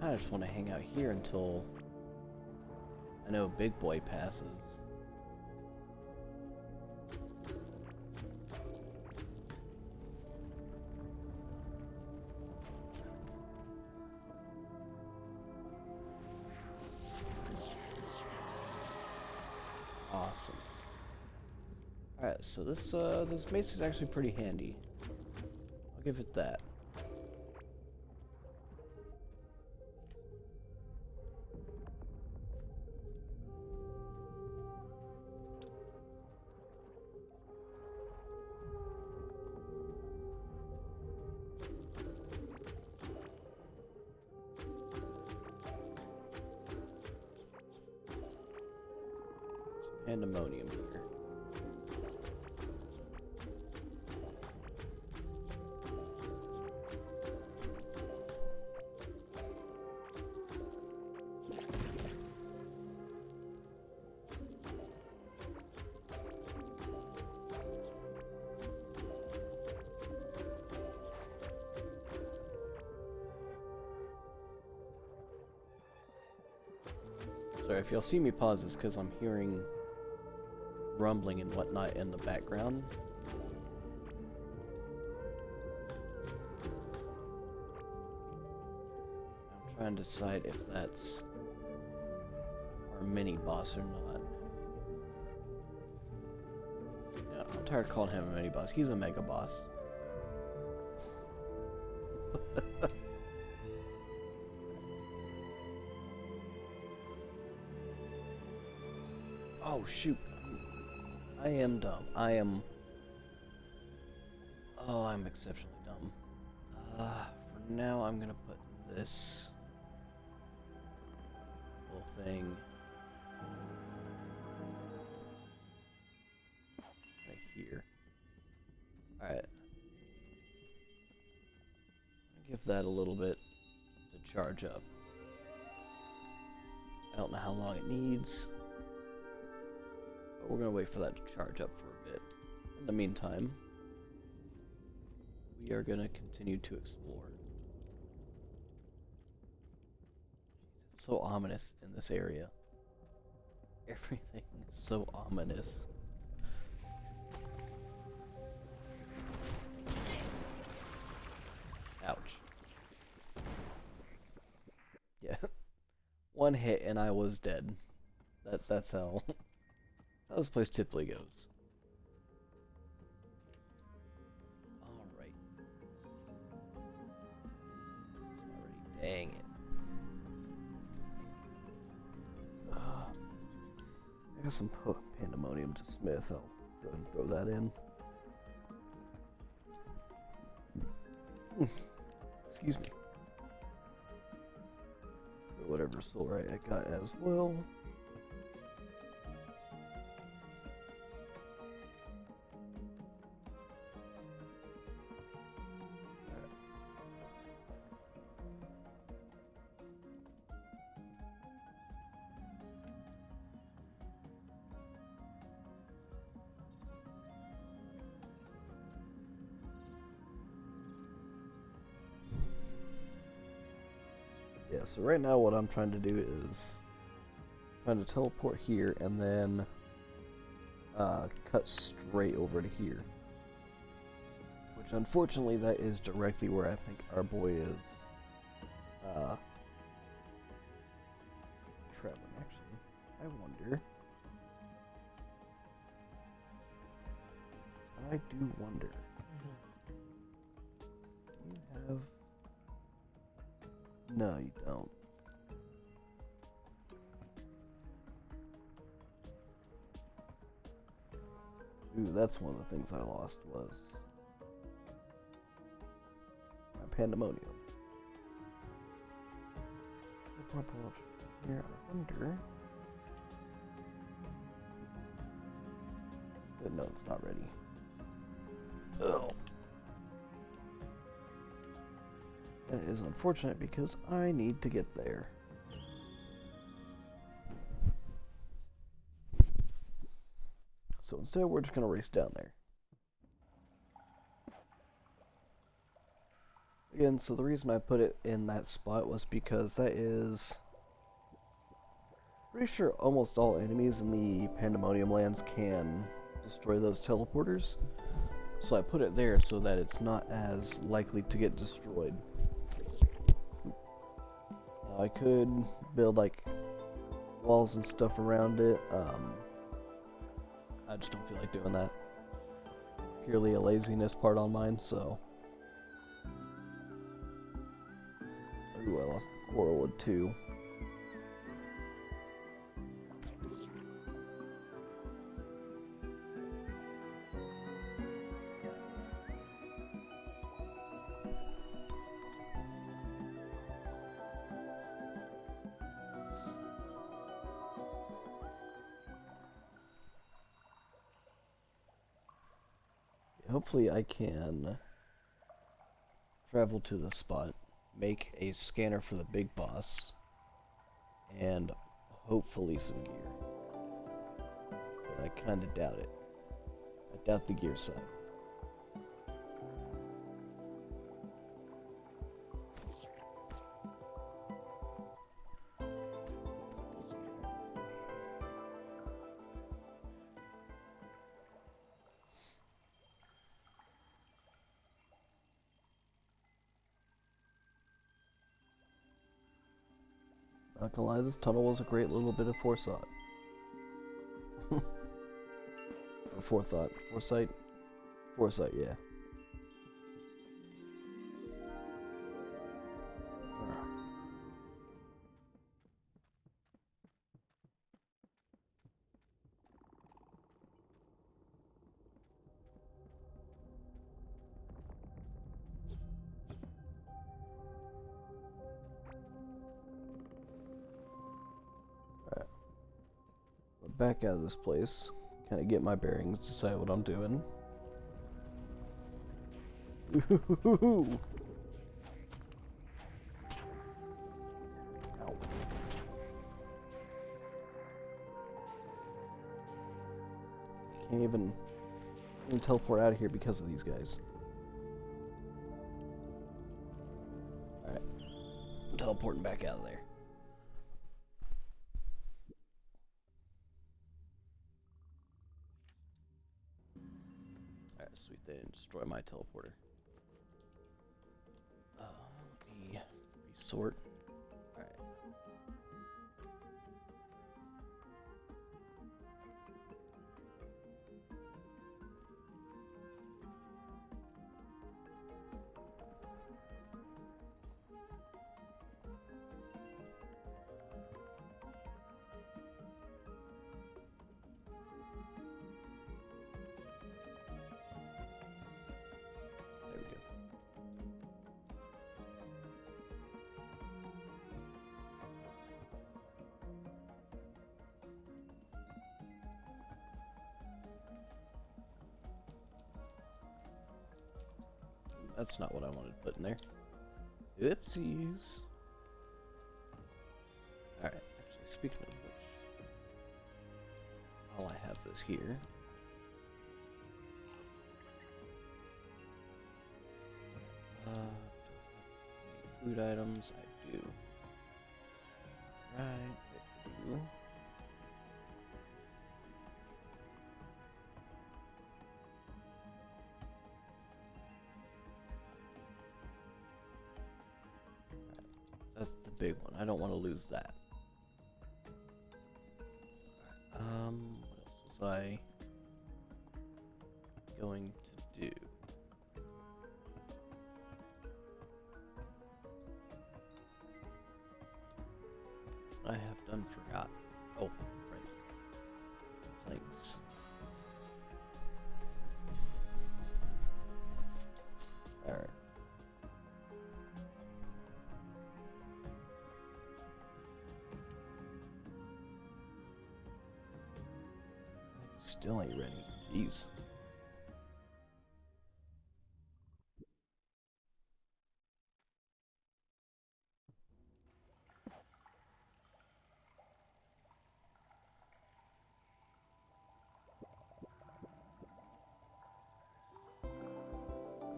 I just want to hang out here until I know Big Boy passes. Awesome. Alright, so this mace is actually pretty handy. I'll give it that. pandemonium here. Sorry, if y'all see me pause, it's because I'm hearing rumbling and whatnot in the background. I'm trying to decide if that's our mini boss or not. Yeah, I'm tired of calling him a mini boss. He's a mega boss. Oh shoot, I am dumb. I'm exceptionally dumb. For now I'm gonna put this little thing right here. Alright. Give that a little bit to charge up. I don't know how long it needs. But we're going to wait for that to charge up for a bit. In the meantime, we are going to continue to explore. It's so ominous in this area. Everything is so ominous. Ouch. Yeah. One hit and I was dead. That's how this place typically goes. Alright. Dang it. I got some pandemonium to smith. I'll go ahead and throw that in. Excuse me. Whatever soul I got as well. Yeah, so right now what I'm trying to do is trying to teleport here and then cut straight over to here. Which unfortunately that is directly where I think our boy is traveling. Actually, I wonder. Do you have... No, you don't. Ooh, that's one of the things I lost was my pandemonium. Here, I wonder. But no, it's not ready. Oh. That is unfortunate because I need to get there. So instead we're just going to race down there. Again, so the reason I put it in that spot was because that is... pretty sure almost all enemies in the Pandemonium lands can destroy those teleporters. So I put it there so that it's not as likely to get destroyed. Now I could build like walls and stuff around it. I just don't feel like doing that. Purely a laziness part on mine, so. Ooh, I lost the coral wood too. hopefully I can travel to the spot, make a scanner for the big boss, and hopefully some gear. But I kinda doubt it. I doubt the gear side. Not gonna lie, this tunnel was a great little bit of forethought. Or forethought. Foresight? Foresight, yeah. Alright. Back out of this place. Kind of get my bearings, decide what I'm doing. Ooh. Ow. Can't even teleport out of here because of these guys. Alright. I'm teleporting back out of there. Alright, sweet, they didn't destroy my teleporter. Let me resort. Alright. There we go. That's not what I wanted to put in there. Oopsies. Alright, actually, speaking of which, while I have this here, food items, I do. Right, I do. That's the big one. I don't want to lose that. What else was I going to do? I have done forgot. Oh, right. Planks. Alright. Still ain't ready. Jeez.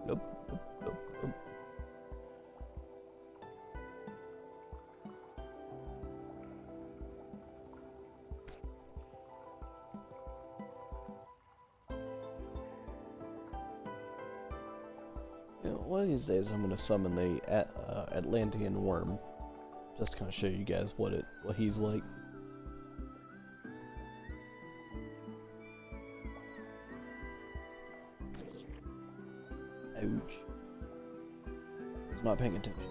Nope, nope, nope, nope. You know, one of these days I'm gonna summon the Atlantean worm, just to kind of show you guys what he's like. Ouch! I was not paying attention.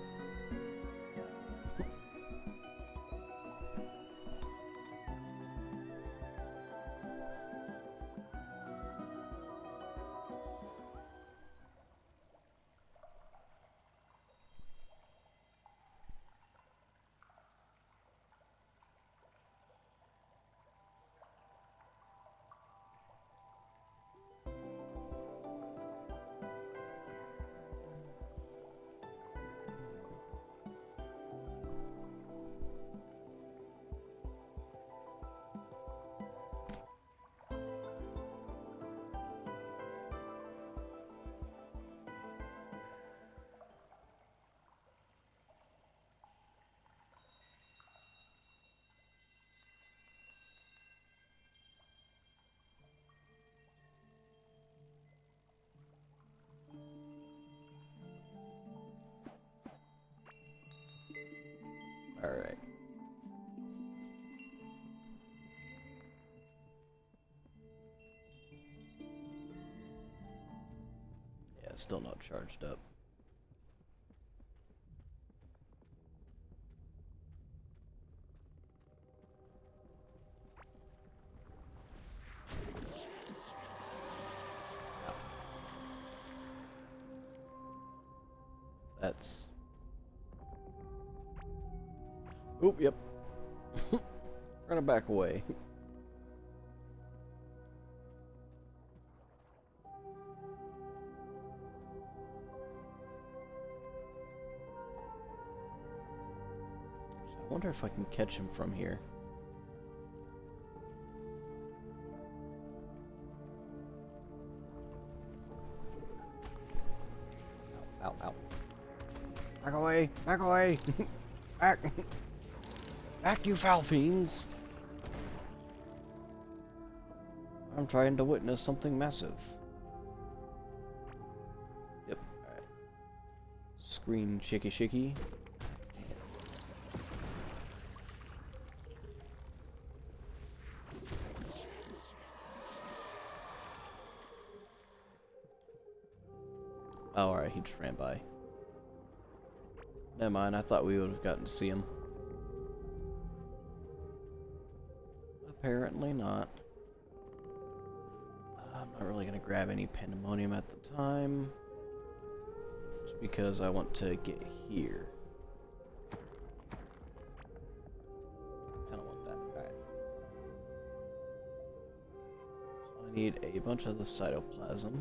Still not charged up. That's... Oop, yep. Run it back away. I wonder if I can catch him from here. Ow, ow, ow. Back away! Back away! Back! Back, you foul fiends! I'm trying to witness something massive. Yep, alright. Scream shaky shaky. Oh, alright, he just ran by. Never mind, I thought we would have gotten to see him. Apparently not. I'm not really going to grab any pandemonium at the time. Just because I want to get here. Kind of want that. Alright. So I need a bunch of the cytoplasm.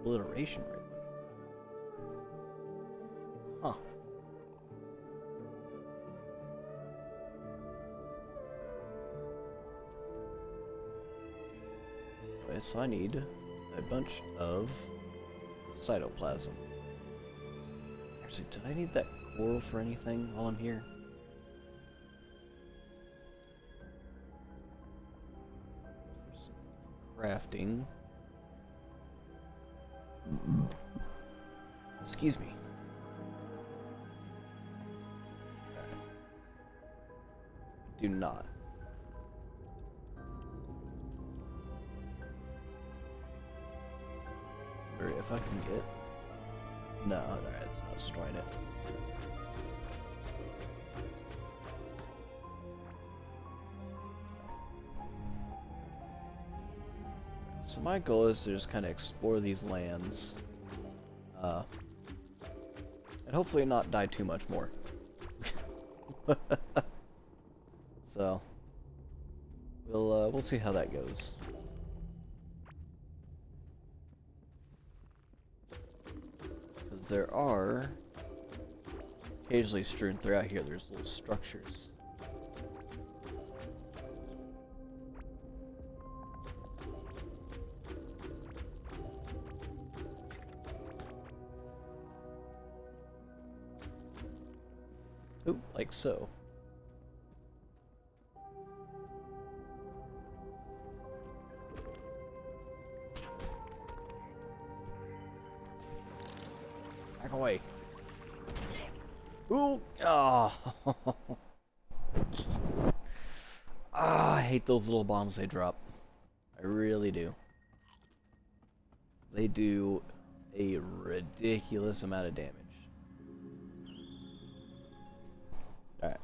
Obliteration rate. Huh. Okay, so I need a bunch of cytoplasm. Actually, did I need that coral for anything while I'm here? There's some crafting. Excuse me. Do not. Or if I can get... No, alright, it's not destroying it. So my goal is to just kind of explore these lands. And hopefully not die too much more. So we'll see how that goes. Because there are occasionally strewn throughout here, there's little structures. Ooh, like so. Back away. Ooh, ah. I hate those little bombs they drop. I really do. They do a ridiculous amount of damage. Alright.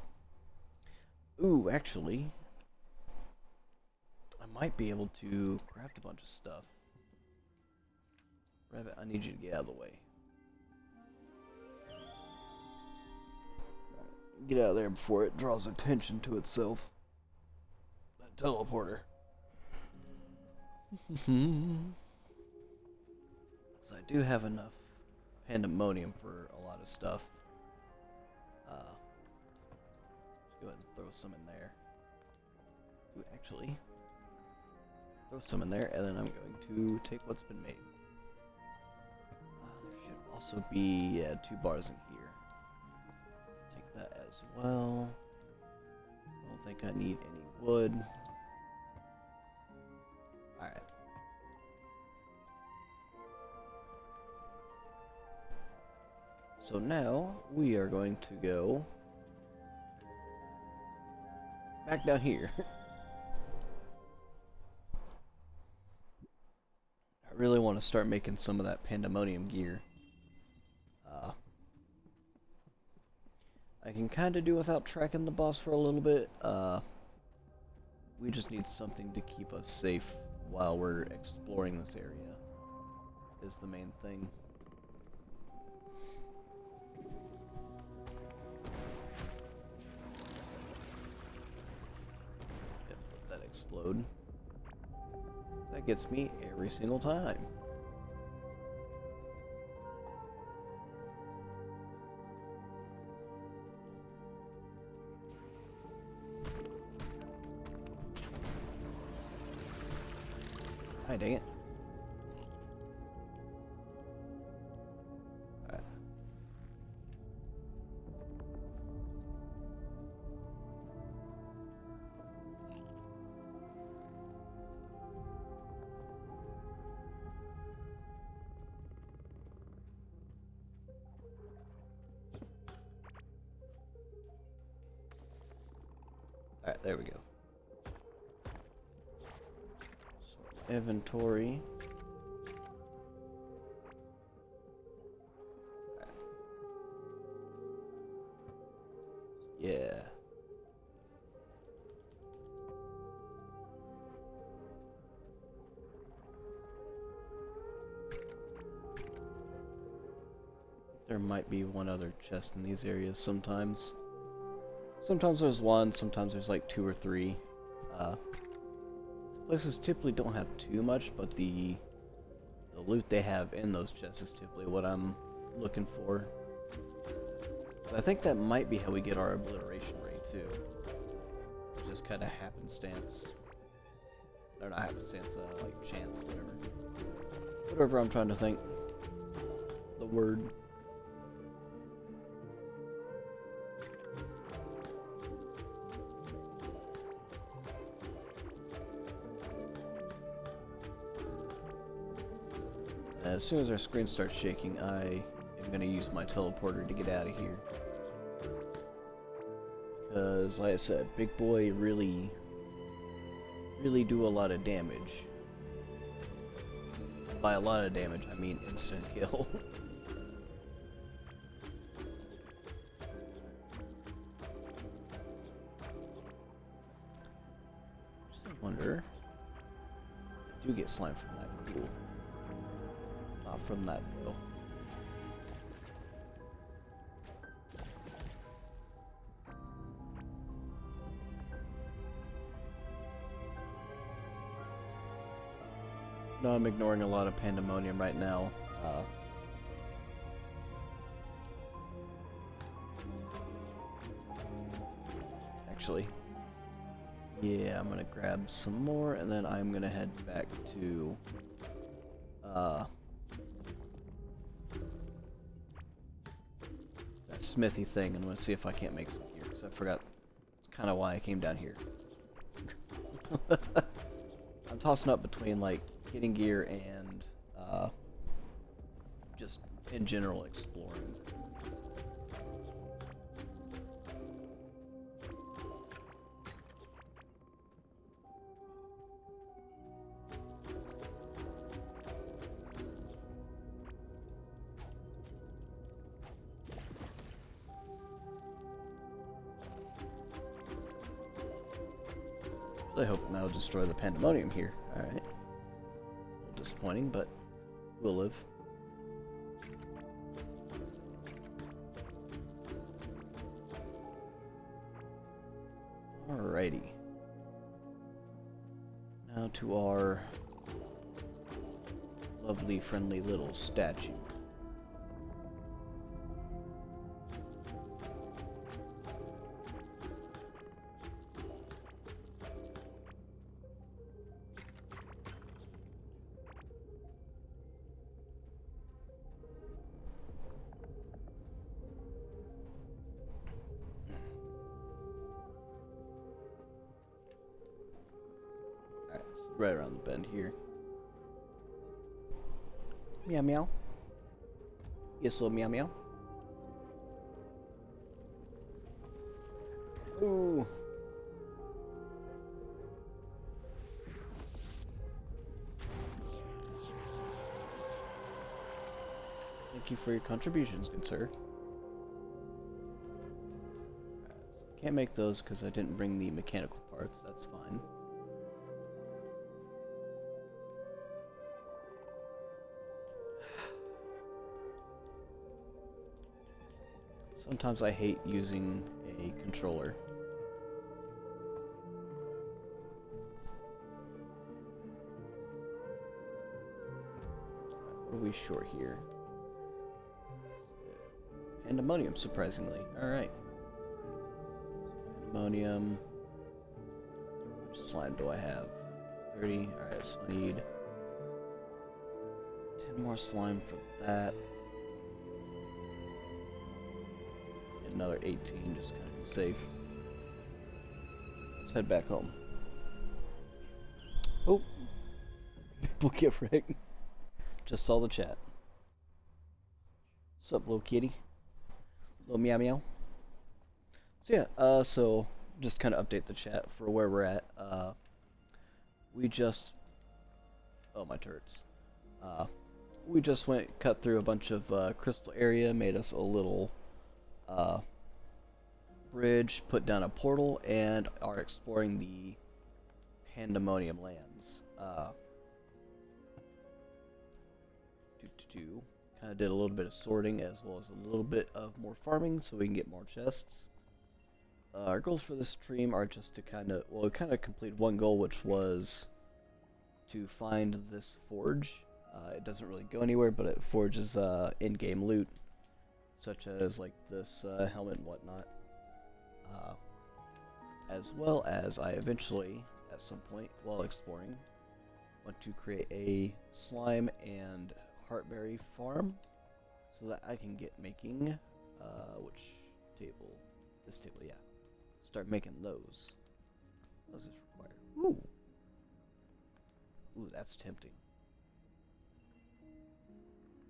Ooh, actually, I might be able to craft a bunch of stuff. Rabbit, I need you to get out of the way. Get out of there before it draws attention to itself. That teleporter. So I do have enough pandemonium for a lot of stuff. Go ahead and throw some in there. Ooh, actually, throw some in there, and then I'm going to take what's been made. There should also be, yeah, 2 bars in here. Take that as well. I don't think I need any wood. Alright. So now we are going to go back down here. I really want to start making some of that pandemonium gear. I can kind of do without tracking the boss for a little bit. We just need something to keep us safe while we're exploring this area, is the main thing. Yep, let that explode. That gets me every single time. Hi, dang it. Alright. Alright, there we go. So, inventory. Alright. Yeah. There might be one other chest in these areas sometimes. Sometimes there's one, sometimes there's like 2 or 3. Places typically don't have too much, but the loot they have in those chests is typically what I'm looking for. So I think that might be how we get our obliteration rate too. Just kind of happenstance. Or not happenstance, like chance, whatever. Whatever I'm trying to think. The word. As soon as our screen starts shaking, I am going to use my teleporter to get out of here. Because, like I said, Big Boy really do a lot of damage. By a lot of damage, I mean instant kill. Just wonder, I do get slime from that. Cool. Not from that though. No, I'm ignoring a lot of pandemonium right now. Actually, yeah, I'm gonna grab some more, and then I'm gonna head back to that smithy thing, and I'm gonna see if I can't make some gear, because I forgot. It's kind of why I came down here. I'm tossing up between like getting gear and just in general exploring. I hope that'll destroy the pandemonium here. Alright. A little disappointing, but we'll live. Alrighty. Now to our lovely, friendly little statue. right around the bend here. Meow meow. Yes, little meow meow. Ooh. Thank you for your contributions, good sir. Can't make those because I didn't bring the mechanical parts. That's fine. Sometimes I hate using a controller. What are we short here? Pandemonium, surprisingly. Alright. Pandemonium. Which slime do I have? 30. Alright, so I need 10 more slime for that. And another 18, just kind of be safe. Let's head back home. Oh! People get wrecked. Just saw the chat. What's up, little kitty? Little meow meow. So yeah, so just kind of update the chat for where we're at. We just, oh my turrets. We just cut through a bunch of crystal area, made us a little bridge, put down a portal, and are exploring the Pandemonium lands. Kind of did a little bit of sorting as well as a little bit of more farming so we can get more chests. Our goals for this stream are just to we kind of complete one goal, which was to find this forge. It doesn't really go anywhere, but it forges in-game loot, such as like this helmet and whatnot. As well as I eventually, at some point while exploring, want to create a slime and heartberry farm so that I can get making which table? This table, yeah. Start making those. What does this require? Ooh. Ooh, that's tempting.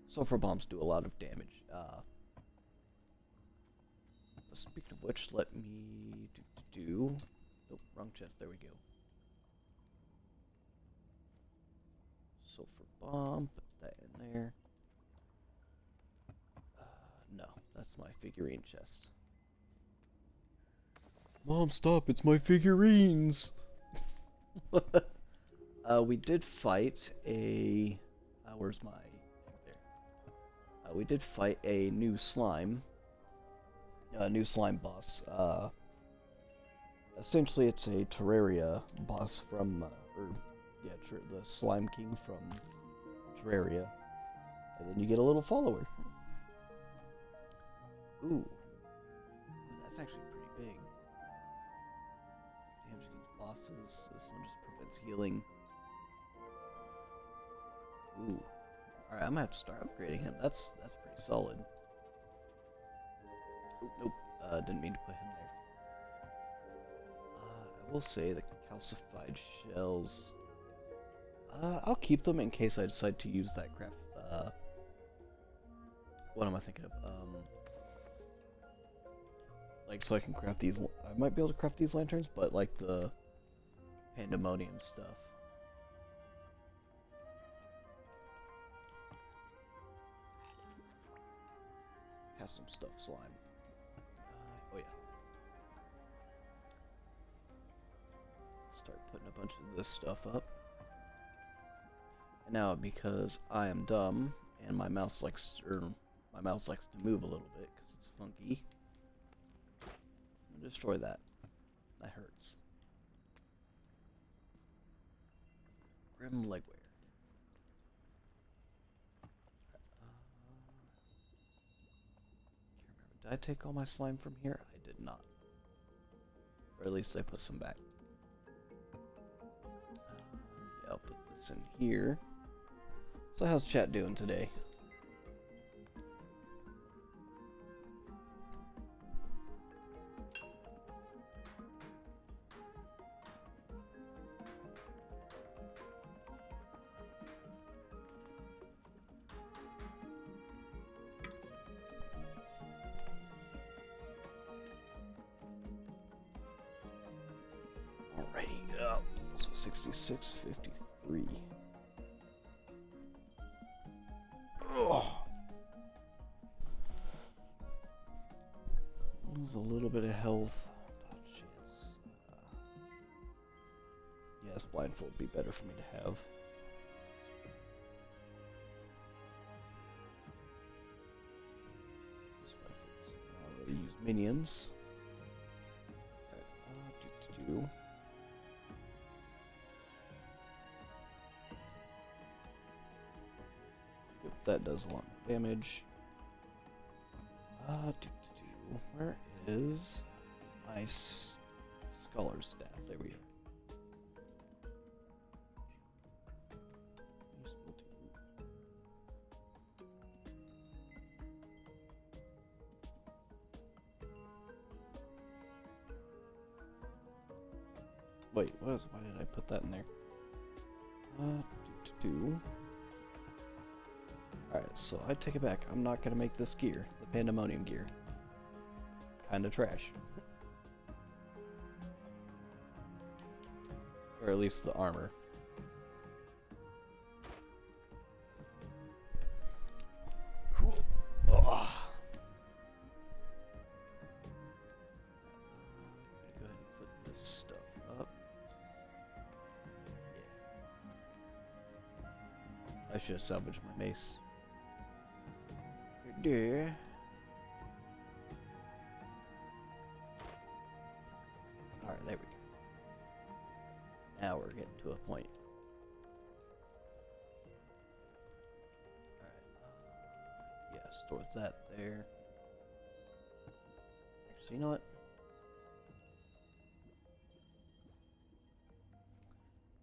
Sulfur bombs do a lot of damage. Speaking of which, let me do. Nope, wrong chest. There we go. Sulfur bomb. Put that in there. No, that's my figurine chest. Mom, stop! It's my figurines. We did fight a. Where's my? There. We did fight a new slime. New slime boss. Essentially, it's a Terraria boss from, the Slime King from Terraria, and then you get a little follower. Ooh, that's actually pretty big. Damage against bosses. This one just prevents healing. Ooh, all right, I'm gonna have to start upgrading him. That's pretty solid. Ooh, nope, didn't mean to put him there. I will say the calcified shells. I'll keep them in case I decide to use that craft. What am I thinking of? Like, so I can craft these. I might be able to craft these lanterns, but like the pandemonium stuff. Have some stuff slime. Oh yeah. Start putting a bunch of this stuff up. And now, because I am dumb and my mouse likes to move a little bit because it's funky, I'm gonna destroy that. That hurts. Grim legwear. Can't remember. Did I take all my slime from here? I did not. Or at least I put some back. Yeah, I'll put this in here. So how's chat doing today? Yeah. So 66.53. Oh. Lose a little bit of health. Chance. Yes, blindfold would be better for me to have. I'll really use minions. Yep, that does a lot of damage. Where is my scholar's staff? There we go. Wait, why did I put that in there? Alright, so I take it back. I'm not gonna make this gear, the pandemonium gear. Kinda trash. Or at least the armor. Cool. Oh. I'm gonna go ahead and put this stuff up. Yeah. I should have salvaged my mace. There. Alright, there we go. Now we're getting to a point. Alright, yeah, store that there. Actually, you know what?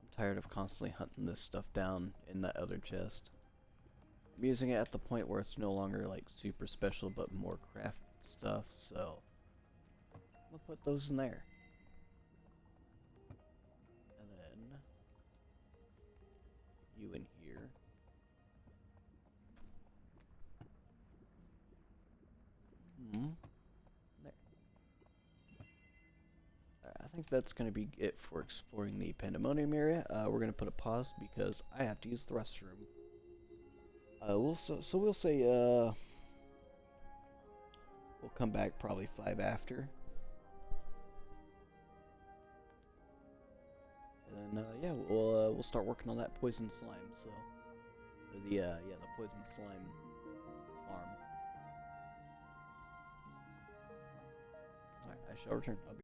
I'm tired of constantly hunting this stuff down in that other chest. I'm using it at the point where it's no longer like super special but more craft stuff, so I'm gonna put those in there. And then you in here. There. I think that's gonna be it for exploring the pandemonium area. We're gonna put a pause because I have to use the restroom. We'll say we'll come back probably 5 after. And then yeah, we'll start working on that poison slime. So the poison slime farm. Alright, I shall return. I'll be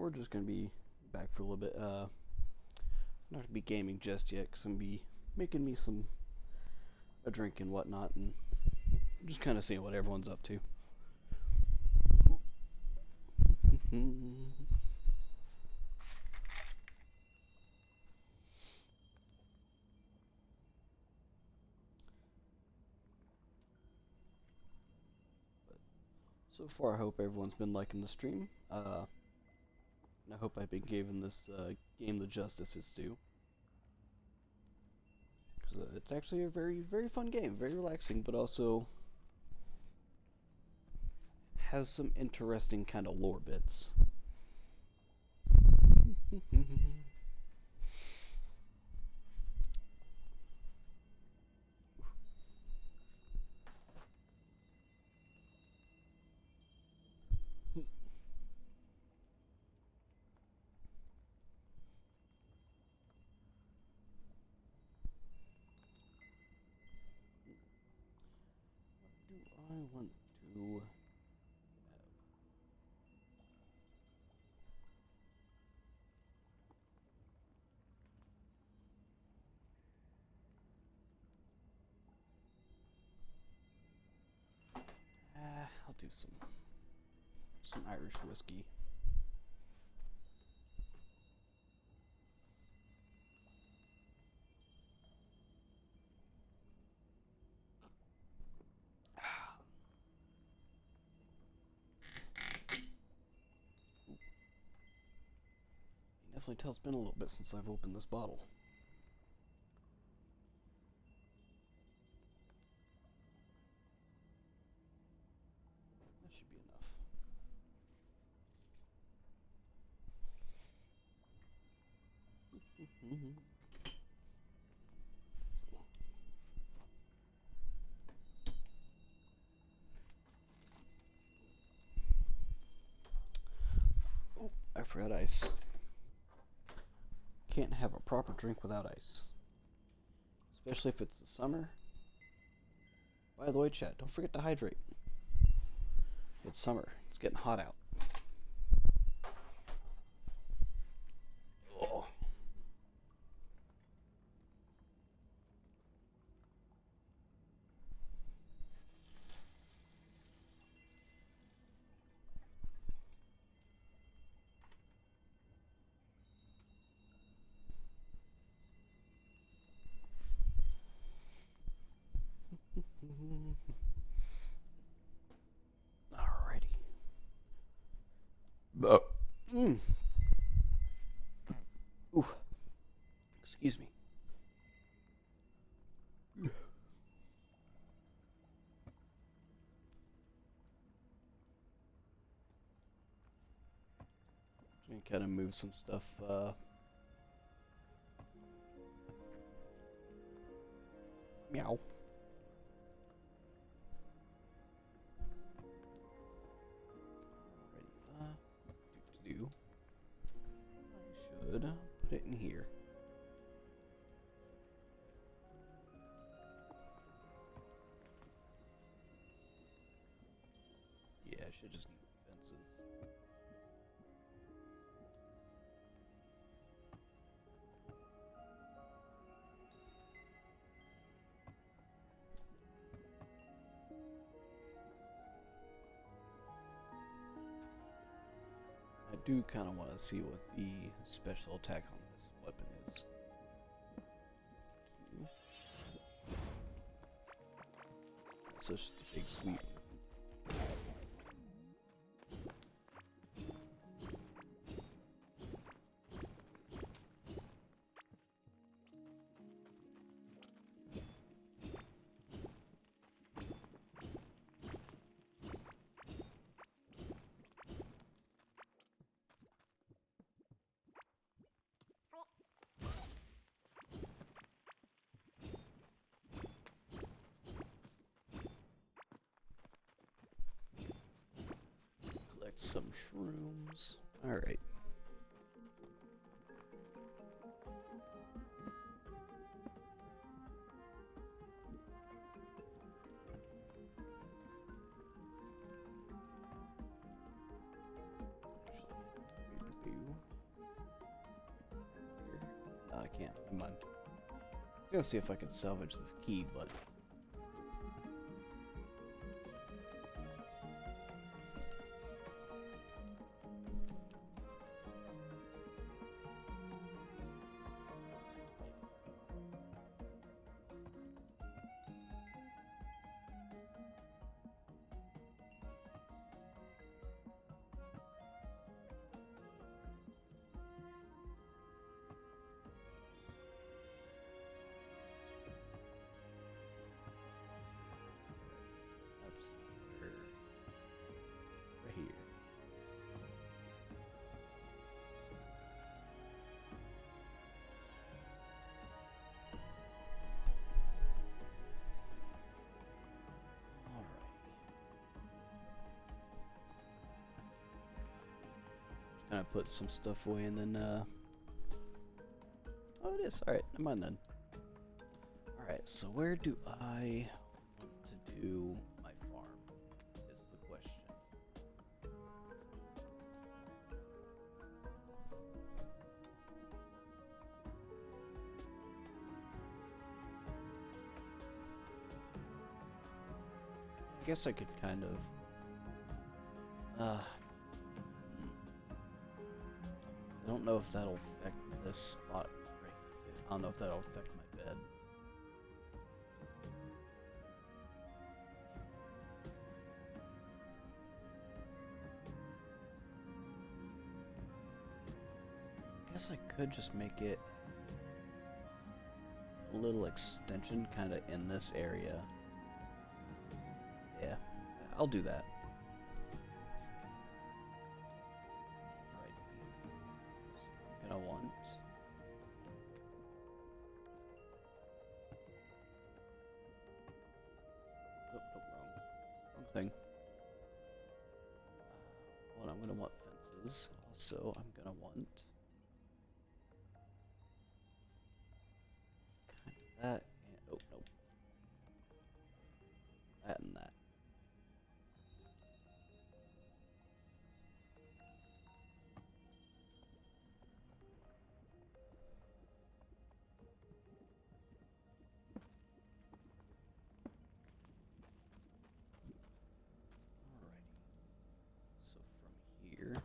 we're just gonna be back for a little bit. Not gonna be gaming just yet, cause I'm gonna be making me a drink and whatnot, and just kind of seeing what everyone's up to. So far, I hope everyone's been liking the stream. And I hope I've been giving this game the justice it's due. Because it's actually a very, very fun game, very relaxing, but also has some interesting kind of lore bits. I want to I'll do some Irish whiskey. You can definitely tell it's been a little bit since I've opened this bottle. That should be enough. Oh, I forgot ice. Can't have a proper drink without ice. Especially if it's the summer. By the way, chat, don't forget to hydrate. It's summer. It's getting hot out. Oh. Alrighty. Ooh. Excuse me. Just gonna kind of move some stuff. Meow. Alrighty. I should put it in here. Yeah, I should just need fences. I do kind of want to see what the special attack on this weapon is. It's just a big sweep. Some shrooms. Alright. mind. I'm gonna see if I can salvage this key, but that's right here. Kind of put some stuff away and then, oh, it is. Alright, never mind then. Alright, so where do I want to do my farm, is the question. I guess I could kind of, I don't know if that'll affect this spot right here. I don't know if that'll affect my bed. I guess I could just make it a little extension kind of in this area. Yeah, I'll do that. I want. Oh, oh, wrong thing. Well, I'm gonna want fences. Also, I'm gonna want kind of that and oh no, that and that. So from here,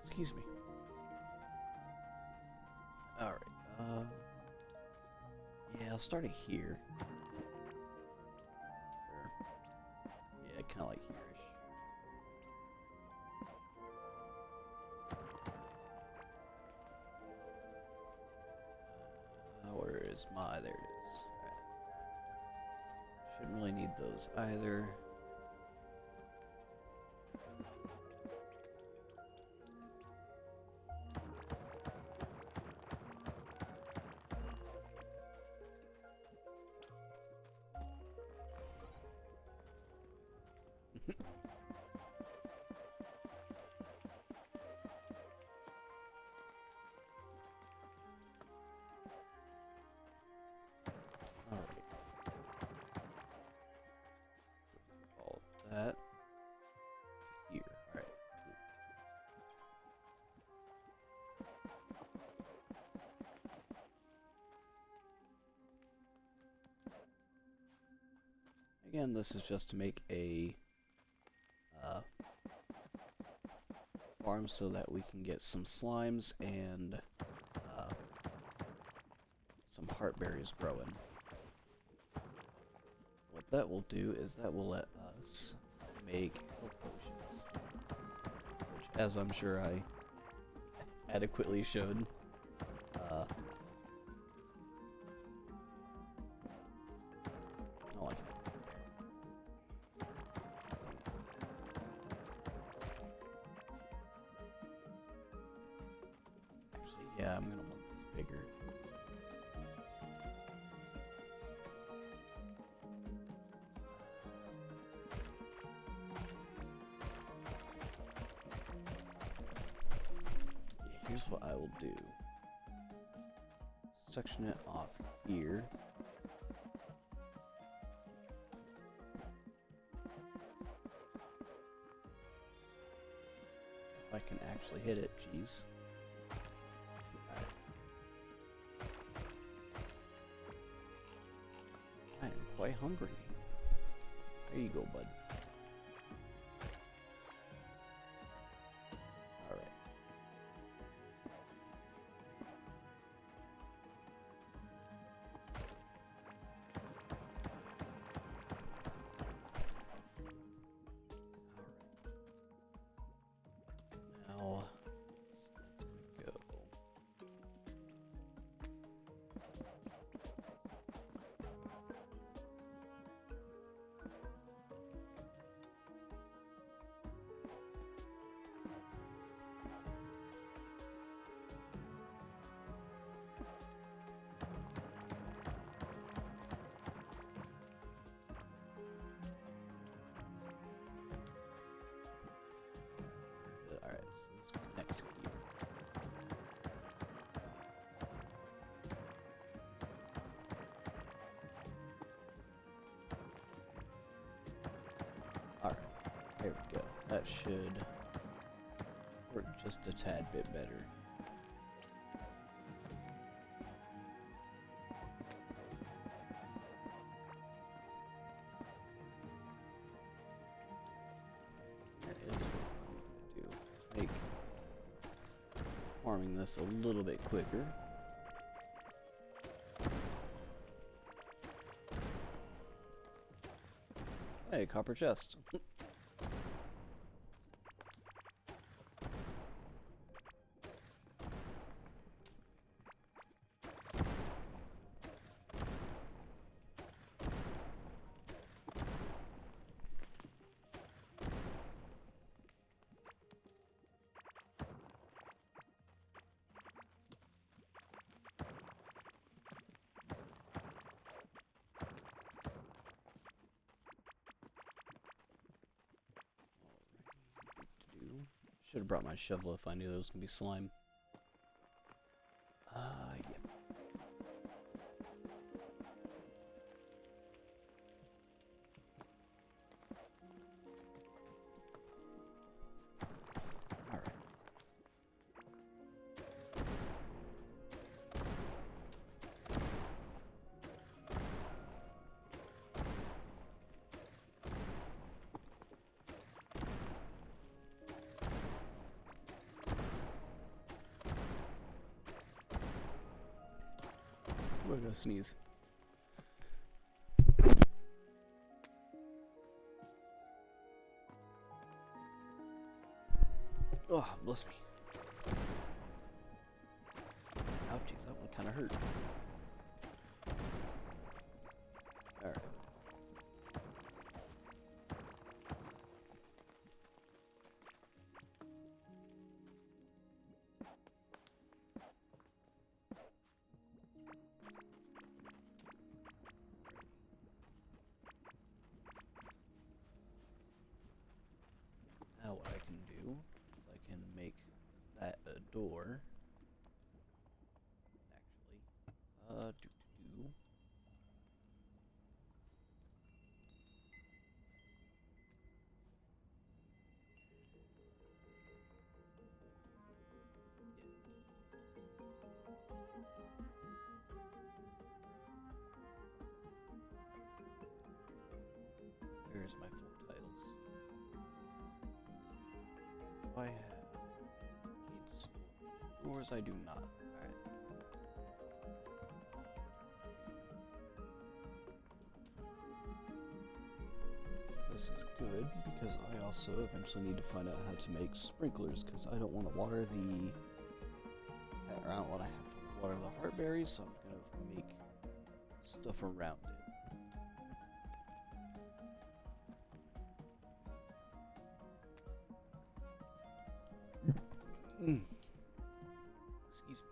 excuse me. All right. Yeah, I'll start it here. Yeah, kind of like here-ish. Where is my? There it is. Right. Shouldn't really need those either. That here. Alright. Again, this is just to make a farm so that we can get some slimes and some heartberries growing. What that will do is that will let us make health potions, which, as I'm sure I adequately showed, not like that there. Actually, yeah, I'm gonna want this bigger. here's what I will do. Section it off here. If I can actually hit it, jeez. Right. I am quite hungry. There you go, bud. Alright. Now, let's go. Alright, so this connects here. Alright, there we go. That should work just a tad bit better. That is what I'm gonna do. Make farming this a little bit quicker. Hey, copper chest. Should have brought my shovel if I knew there was gonna be slime. Yeah. Alright. We're gonna sneeze. Oh, bless me. Ouchies, that one kinda hurt. Alright. Now what I can do is I can make that a door. Actually, do. Here's my full titles. Do I have gates? Doors I do not. Alright. This is good because I also eventually need to find out how to make sprinklers because I don't want to water I don't want to have to water the heartberries, so I'm gonna make stuff around it. Excuse me.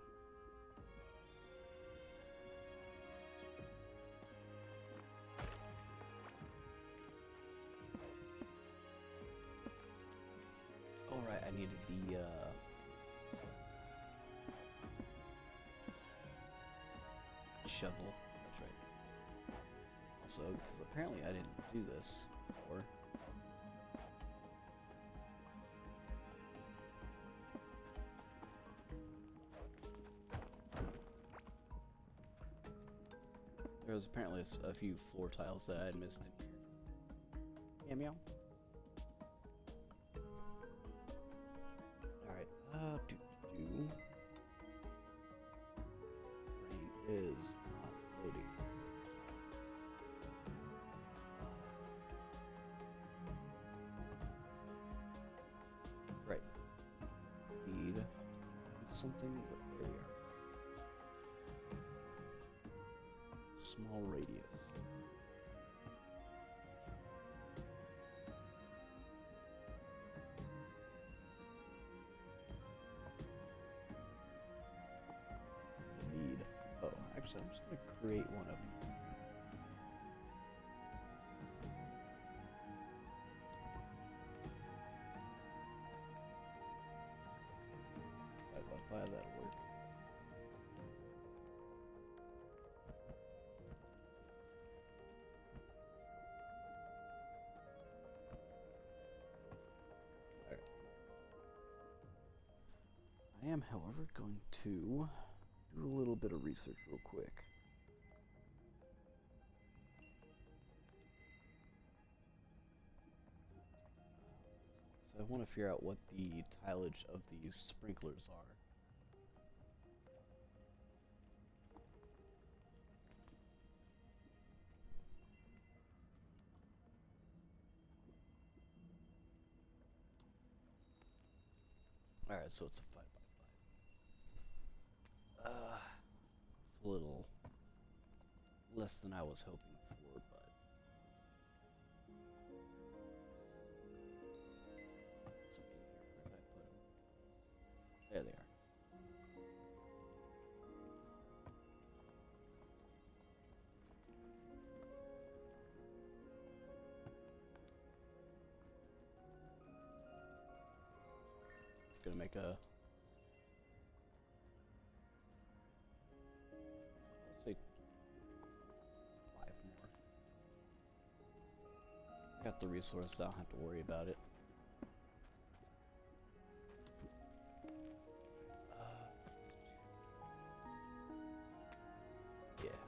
Alright, I needed the shovel. That's right. Also, because apparently I didn't do this before. There was apparently a few floor tiles that I had missed in here. Meow meow. Alright, Brain is not loading. Right. Need something, there we are. Small radius. Oh, actually, I'm just going to create one up here. If I that'll work. Alright. I am, however, going to do a little bit of research real quick. So I want to figure out what the tileage of these sprinklers are. Alright, so it's a 5x5. It's a little less than I was hoping for, but what's in here? Where did I put them? There they are. Just gonna make a, let's say 5 more. I got the resource, I don't have to worry about it. Yeah.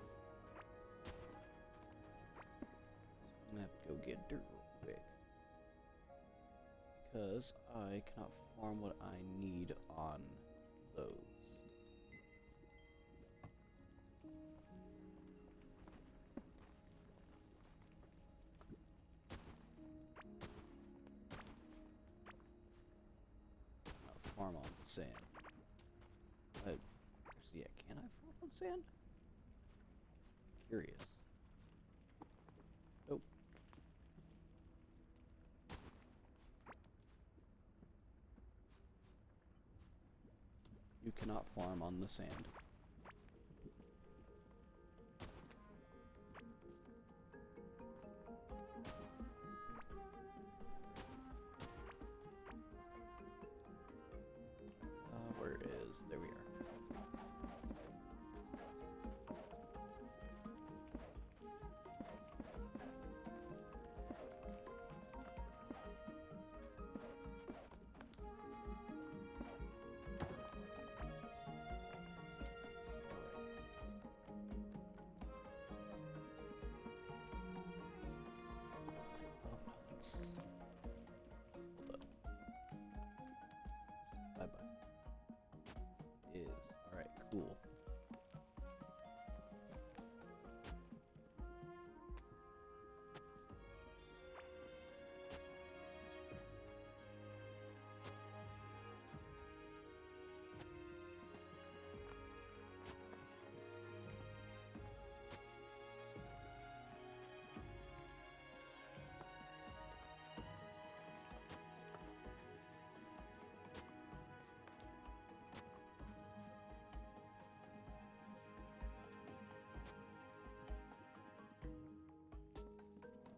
I'm gonna have to go get dirt real quick, because I cannot farm what I need on those. Farm on sand. Actually, yeah, can I farm on sand? Curious. Nope. You cannot farm on the sand. Where is... There we are. Is alright, cool.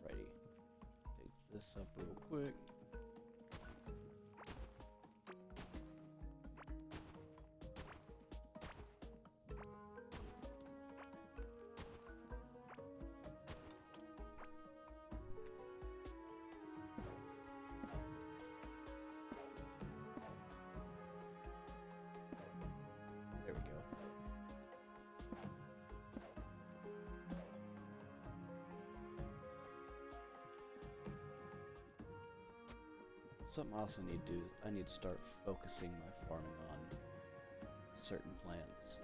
Alrighty. Take this up real quick. something I also need to do is I need to start focusing my farming on certain plants.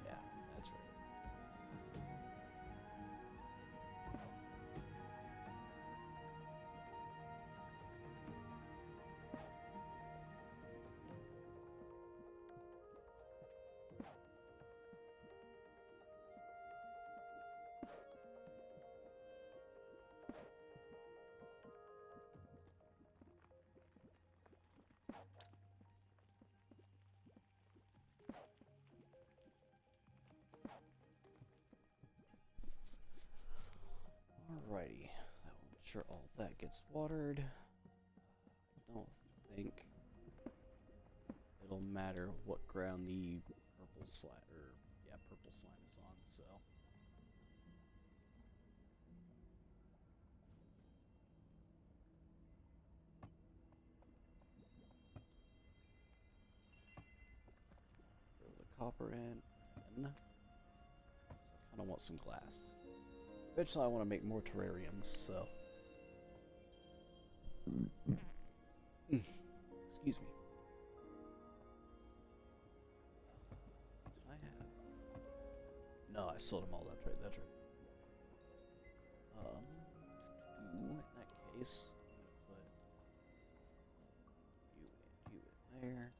Yeah, that's right. Alrighty, that will ensure all that gets watered. I don't think it'll matter what ground the purple slime is on, so. Throw the copper in, and I kind of want some glass. Eventually I want to make more terrariums, so. Excuse me. Did I have? No, I sold them all. That's right. That's right. In that case, I'm gonna put you in there.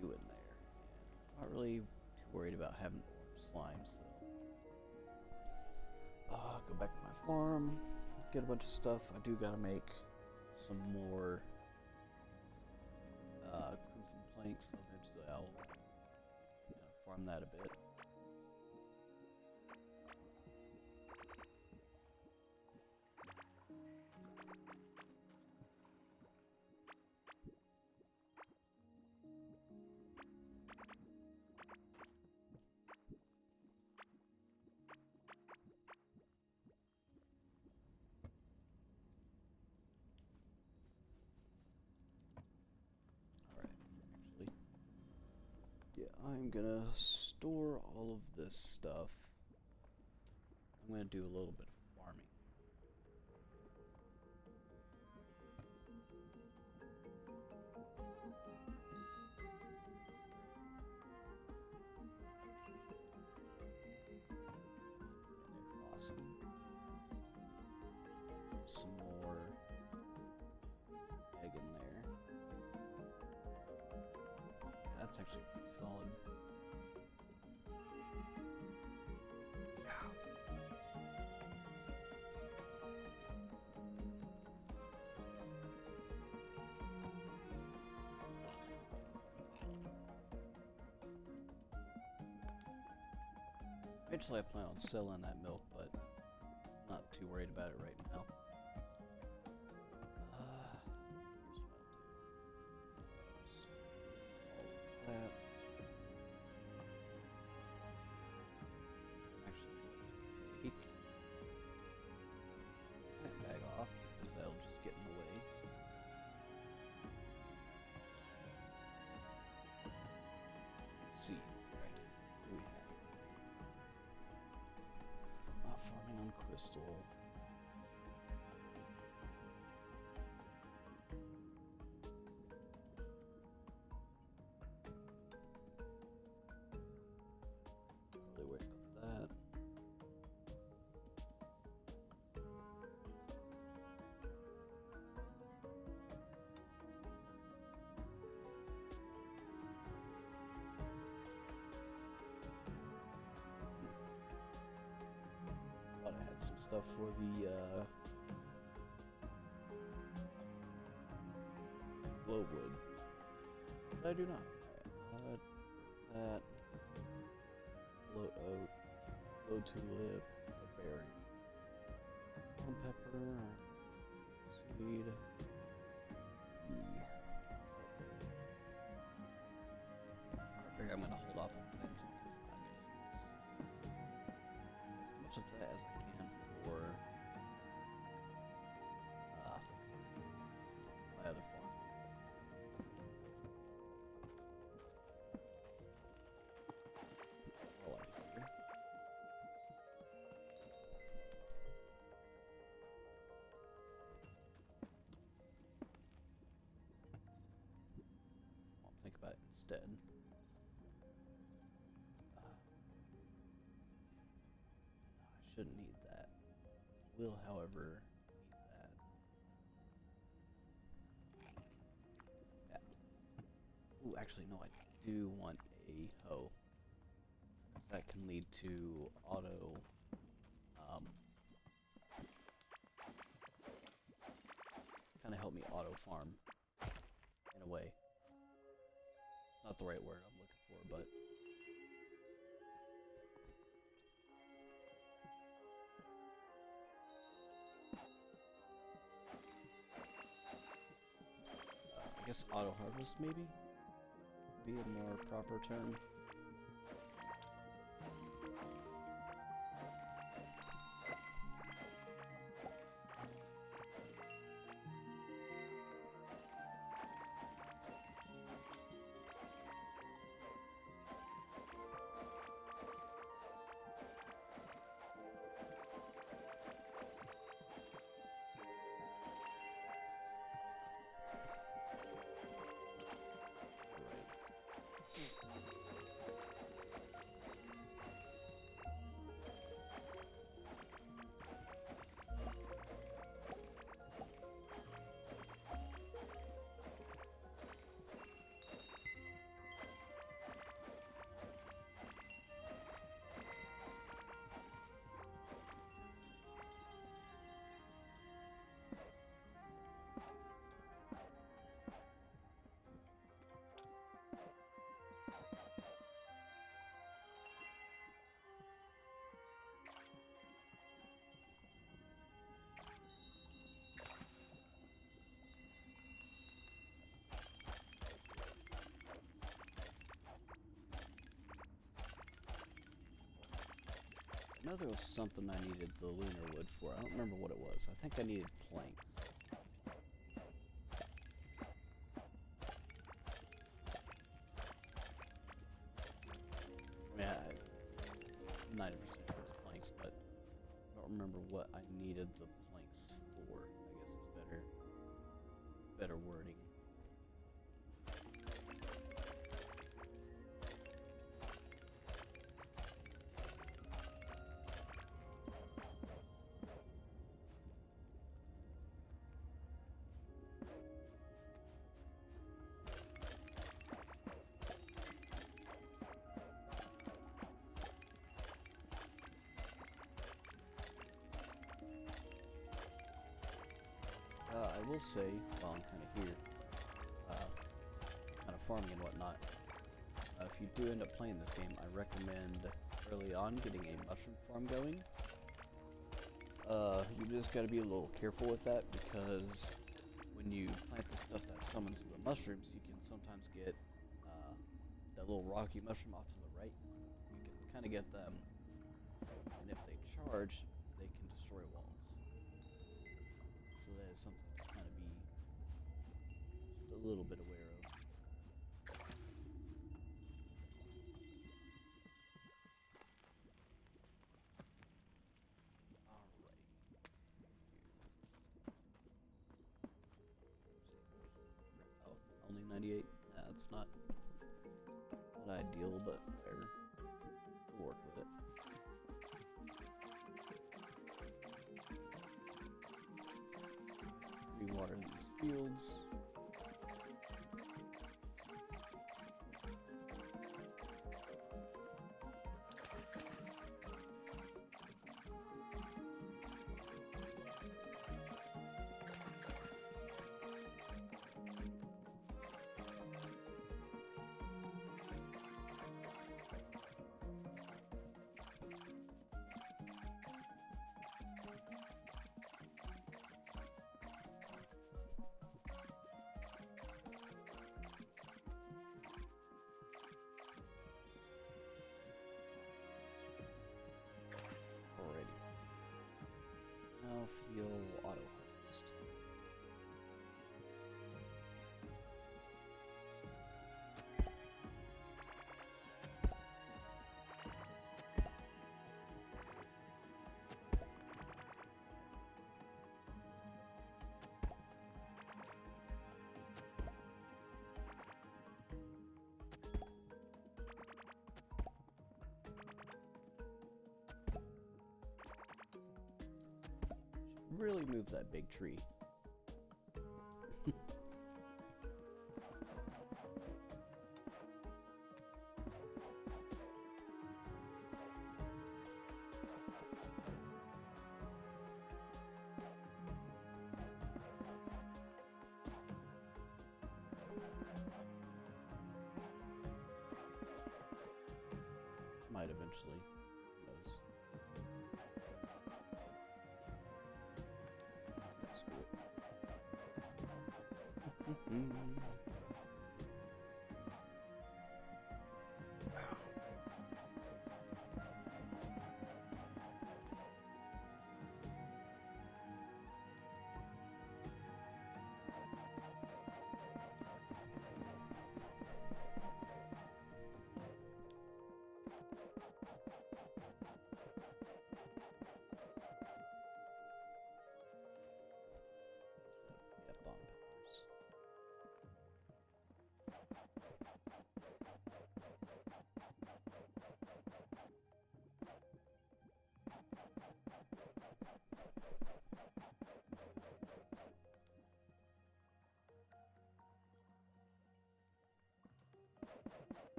You in there. And I'm not really too worried about having orange slime, so. Go back to my farm, get a bunch of stuff. I do gotta make some more crimson planks, so eventually I'll farm that a bit. I'm gonna store all of this stuff. I'm gonna do a little bit of farming. Awesome. Some more egg in there. That's actually pretty solid. Eventually I plan on selling that milk, but not too worried about it right now. Here's what I'll do. All of that. I'm actually going to take that bag off because that'll just get in the way. Seeds, right? We have. Not farming on crystal. Really worried about that. Thought I had some stuff for the glowwood, but I do not. Alright, that bloat oat, glow tulip, a berry, plum pepper, seed, I think I'm gonna hold off on planting because I'm gonna use as much of that as I can for instead. I shouldn't need that. Will, however, need that. Yeah. Ooh, actually, no, I do want a hoe. Because that can lead to auto... kind of help me auto farm, in a way. Not the right word I'm looking for, but... I guess auto harvest, maybe? Be a more proper term. I know there was something I needed the lunar wood for. I don't remember what it was. I think I needed planks. Yeah, I'm 90% sure it's planks, but I don't remember what I needed the planks for. I guess is better wording. I will say, while I'm kind of here, kind of farming and whatnot, if you do end up playing this game, I recommend early on getting a mushroom farm going. You just gotta be a little careful with that, because when you plant the stuff that summons the mushrooms, you can sometimes get that little rocky mushroom off to the right. You can kind of get them, and if they charge, they can destroy walls. So that is something to kind of be just a little bit aware of. Alright. Oh, only 98? That's not ideal, but whatever. We'll work with it. Rewater these fields. Now fuel auto harvest. really move that big tree. Might eventually. Who knows? Yeah, screw it. Yeah, bomb pillars.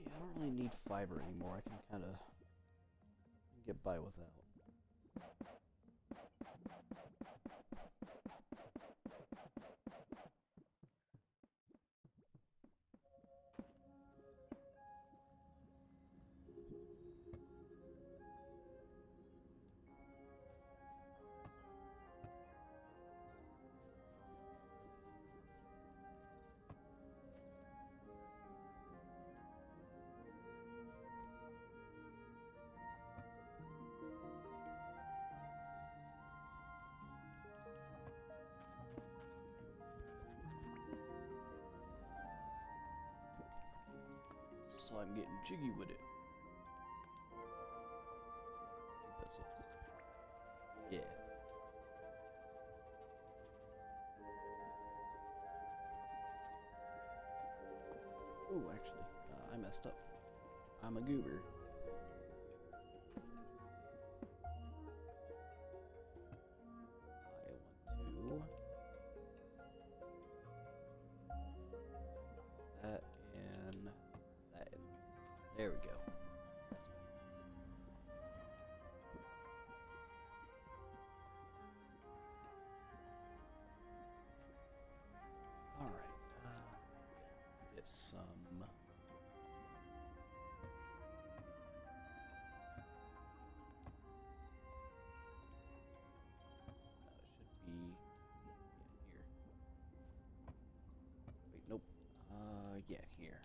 Yeah, I don't really need fiber anymore. I can kind of get by without. So I'm getting jiggy with it. I think that's it. Yeah. Oh, actually, I messed up. I'm a goober. I want to that and that. There we go. That's all right. Get some. It should be here. Wait, nope. Yeah, here.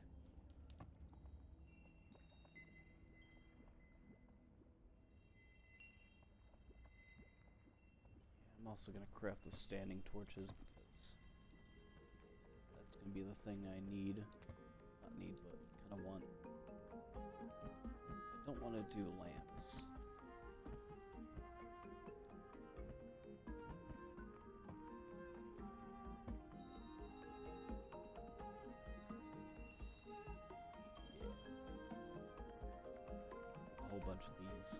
I'm also gonna craft the standing torches because that's gonna be the thing I need. Not need, but kind of want. I don't want to do lamps. A whole bunch of these.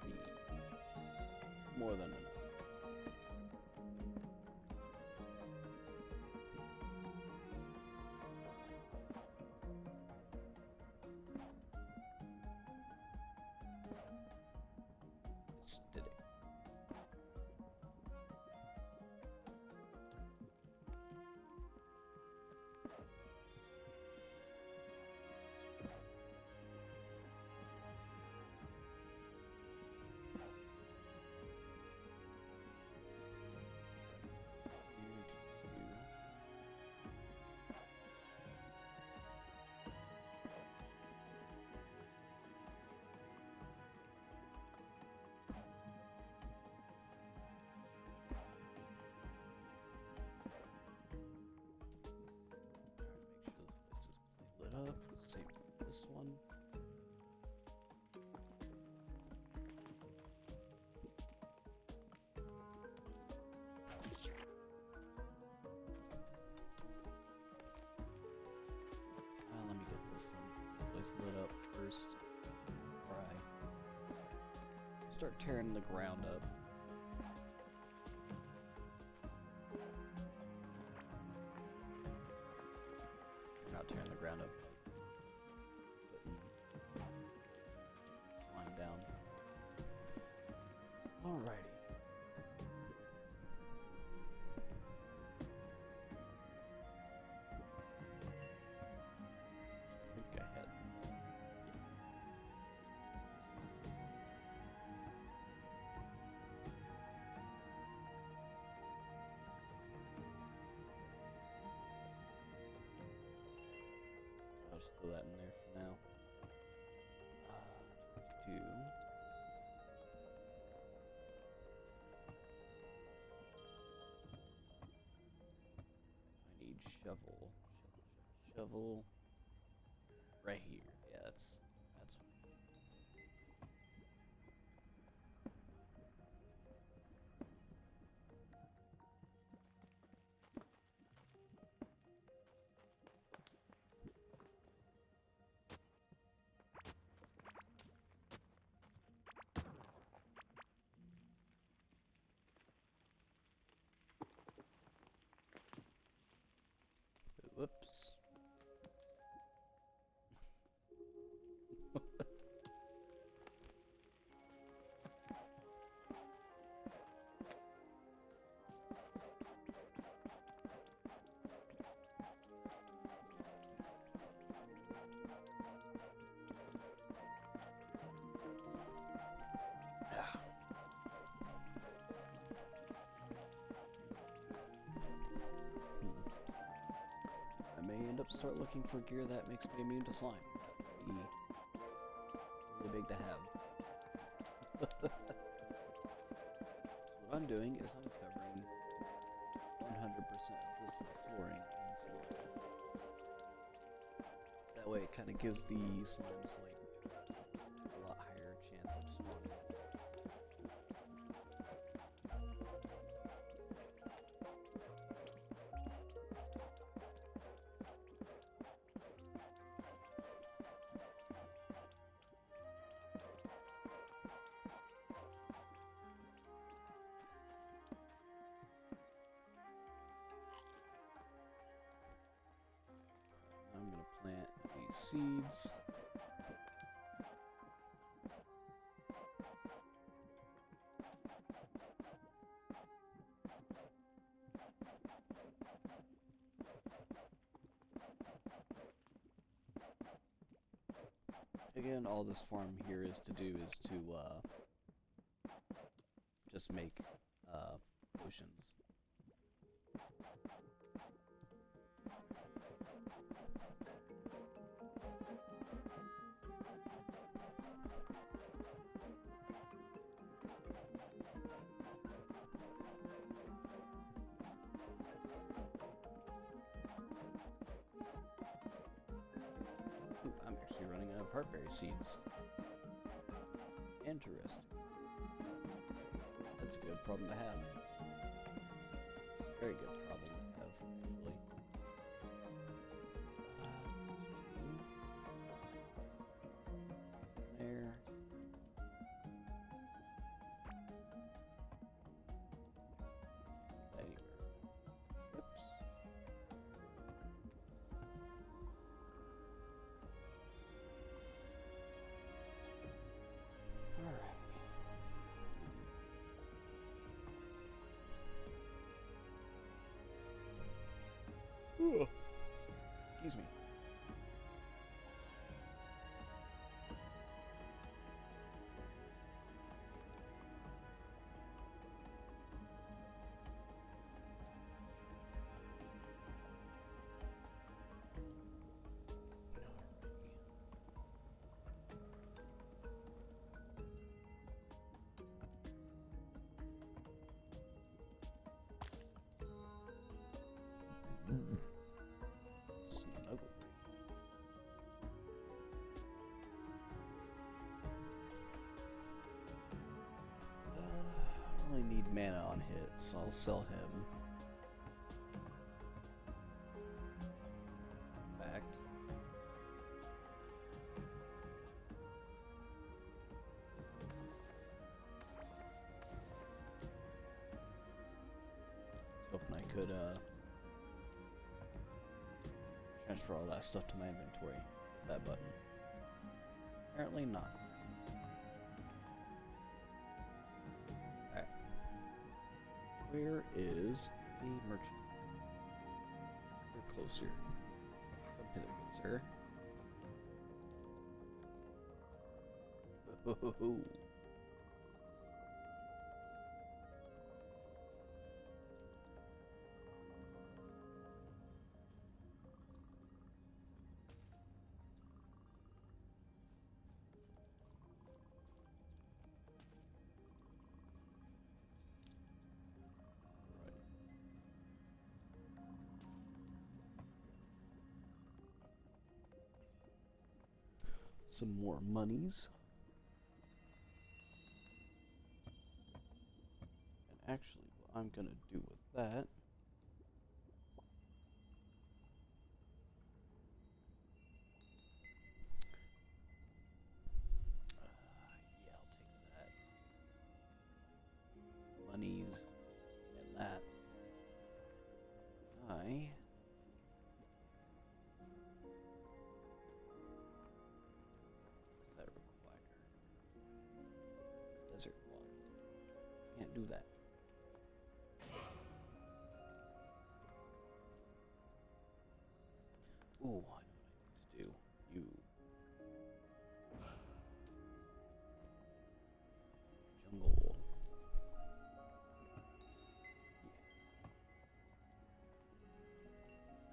Should be more than enough. This did it. start tearing the ground up. We're not tearing the ground up. Putting slime down. Alrighty. I think I had. I'll just throw that in there for now. 22. I need shovel. Shovel. Right here. Yeah, that's whoops. Ah. I may end up start looking for gear that makes me immune to slime. That would be really big to have. So what I'm doing is I'm covering 100% of this flooring in slime. That way it kind of gives the slimes like a lot higher chance of spawning. I'm gonna plant these seeds. Again, all this farm here is to do is to just make potions. Ooh, I'm actually running out of heartberry seeds. Interesting. That's a good problem to have. Very good problem to have, actually. There. Anywhere. Oops. Alright. Excuse me. Snuggle. I only need mana on hit, so I'll sell him. Fact. could transfer all that stuff to my inventory with that button. Apparently not. Alright. Where is the merchant? You're closer. Come hither, good sir. Ho. Some more monies. And actually, what I'm gonna do with that yeah, I'll take that. Monies and that. What's that require? Desert water. Can't do that. Ooh, I know what I need to do. You. Jungle. Yeah.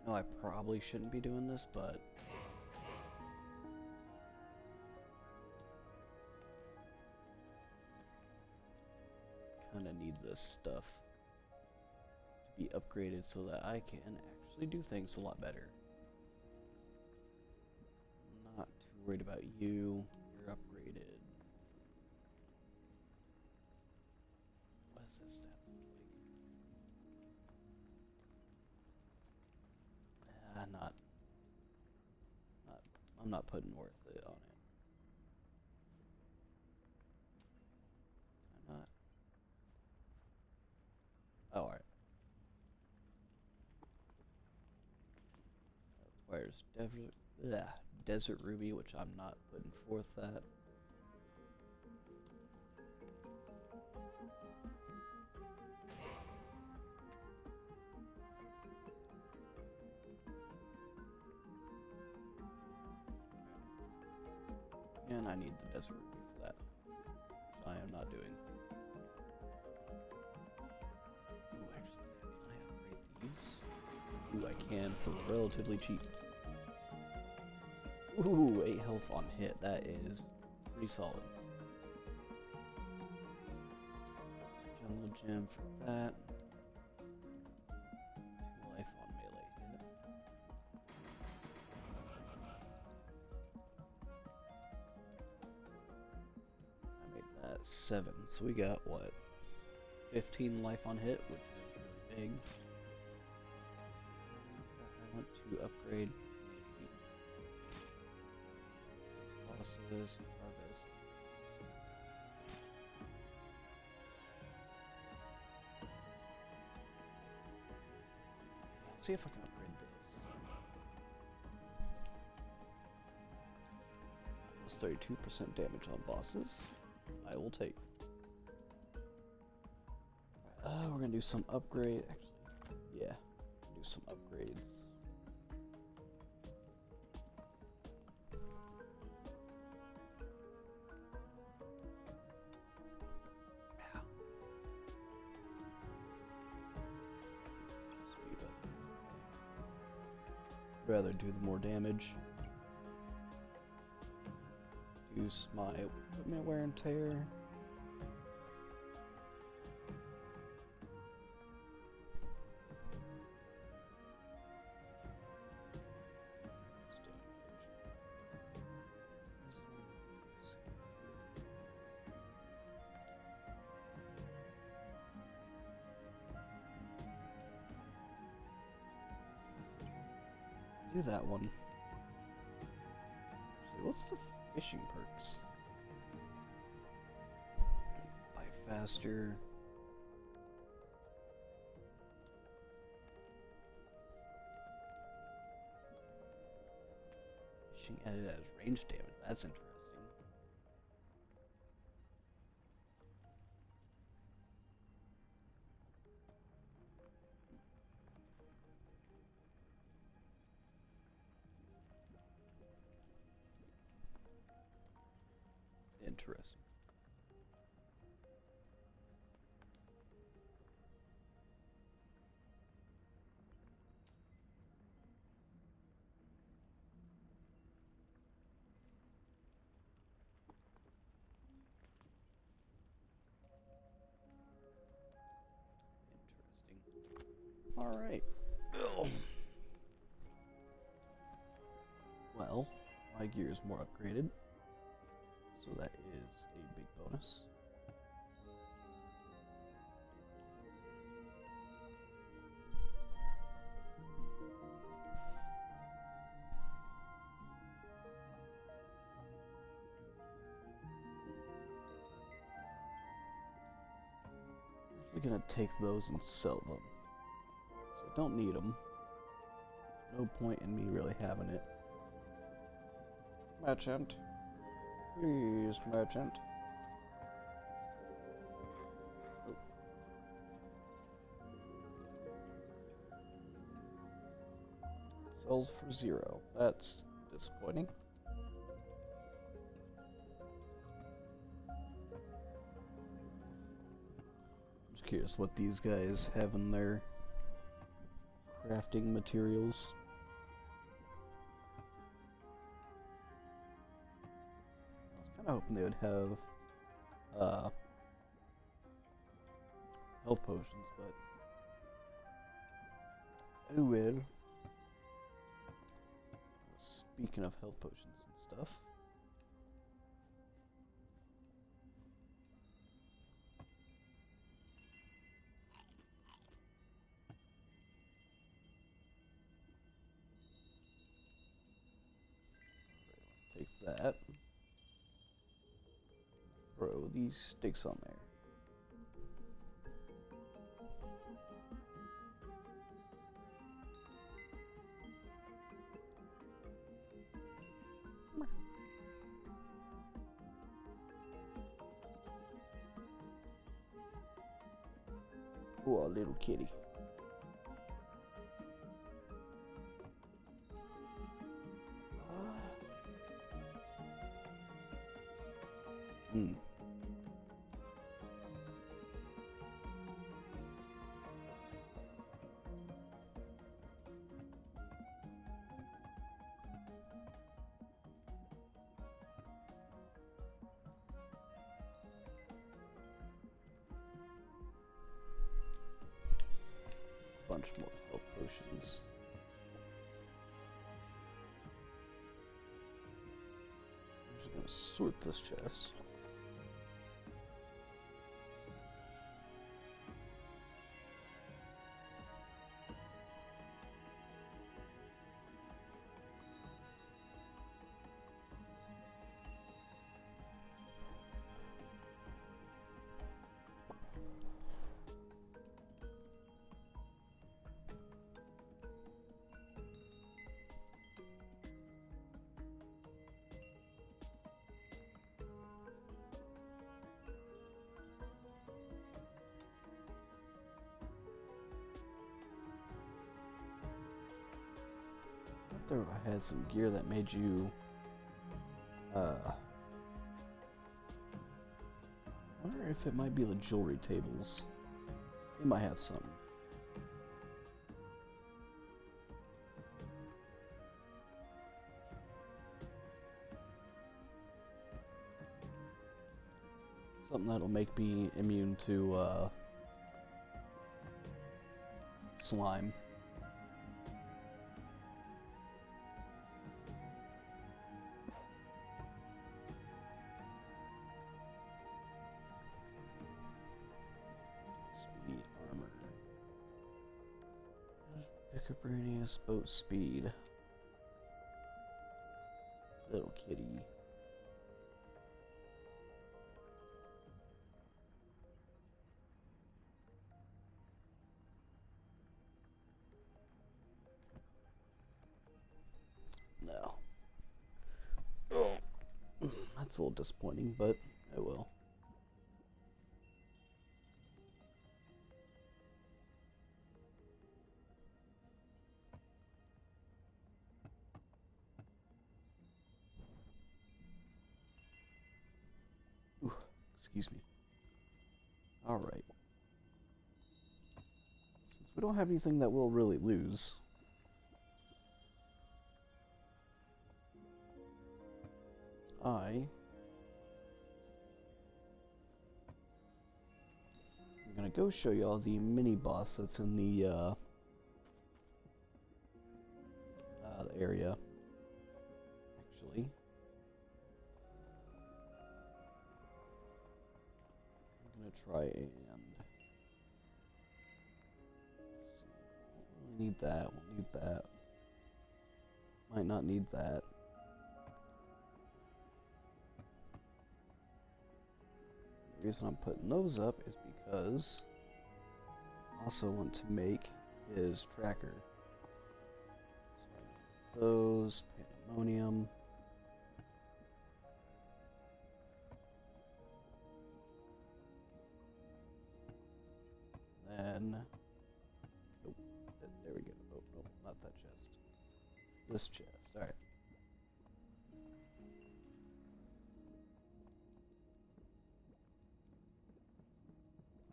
I know I probably shouldn't be doing this, but kinda need this stuff to be upgraded so that I can actually do things a lot better. Not too worried about you. You're upgraded. What does this stats look like? I'm not putting worth it on it. Can I not? Oh, alright. That requires desert ruby, which I'm not putting forth that. And I need the desert ruby for that, which I am not doing. Ooh, actually, can I upgrade these? Ooh, I can for relatively cheap. Ooh, 8 health on hit. That is pretty solid. Jungle gem for that. 2 life on melee hit. I made that 7. So we got what? 15 life on hit, which is really big. I want to upgrade bosses, harvest. Let's see if I can upgrade this. Plus 32% damage on bosses. I will take. We're gonna do some upgrade. Actually, yeah, do some upgrades. Rather do the more damage. Reduce my equipment wear and tear. Do that one. Actually, what's the fishing perks? Buy faster. slashing added as range damage. That's interesting. Interesting. Alright. Well, my gear is more upgraded, so that is a big bonus. I'm actually gonna take those and sell them. So I don't need them. No point in me really having it. Merchant. Please, merchant. Oh. Sells for 0. That's disappointing. I'm just curious what these guys have in their crafting materials. I was kind of hoping they would have health potions, but oh well. Speaking of health potions and stuff, take that. Throw these sticks on there. Oh, a little kitty. Bunch more health potions. I'm just gonna sort this chest. I had some gear that made you I wonder if it might be the jewelry tables. They might have some. Something that'll make me immune to slime. Brainius, boat speed. Little kitty. No. It's a little disappointing, but it will. Ooh, excuse me. Alright. Since we don't have anything that we'll really lose, I'm gonna go show y'all the mini boss that's in the area. Actually, I'm gonna try and let's see. We'll need that. We'll need that. Might not need that. The reason I'm putting those up is because I also want to make his tracker. So I need those, pandemonium. Then, oh, there we go. Oh, no, not that chest. This chest, alright.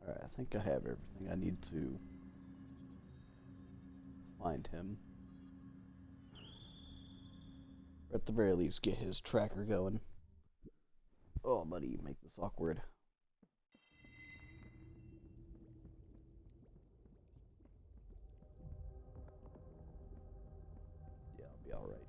Alright, I think I have everything I need to find him. Or at the very least, get his tracker going. Oh, buddy, you make this awkward. Yeah, I'll be alright.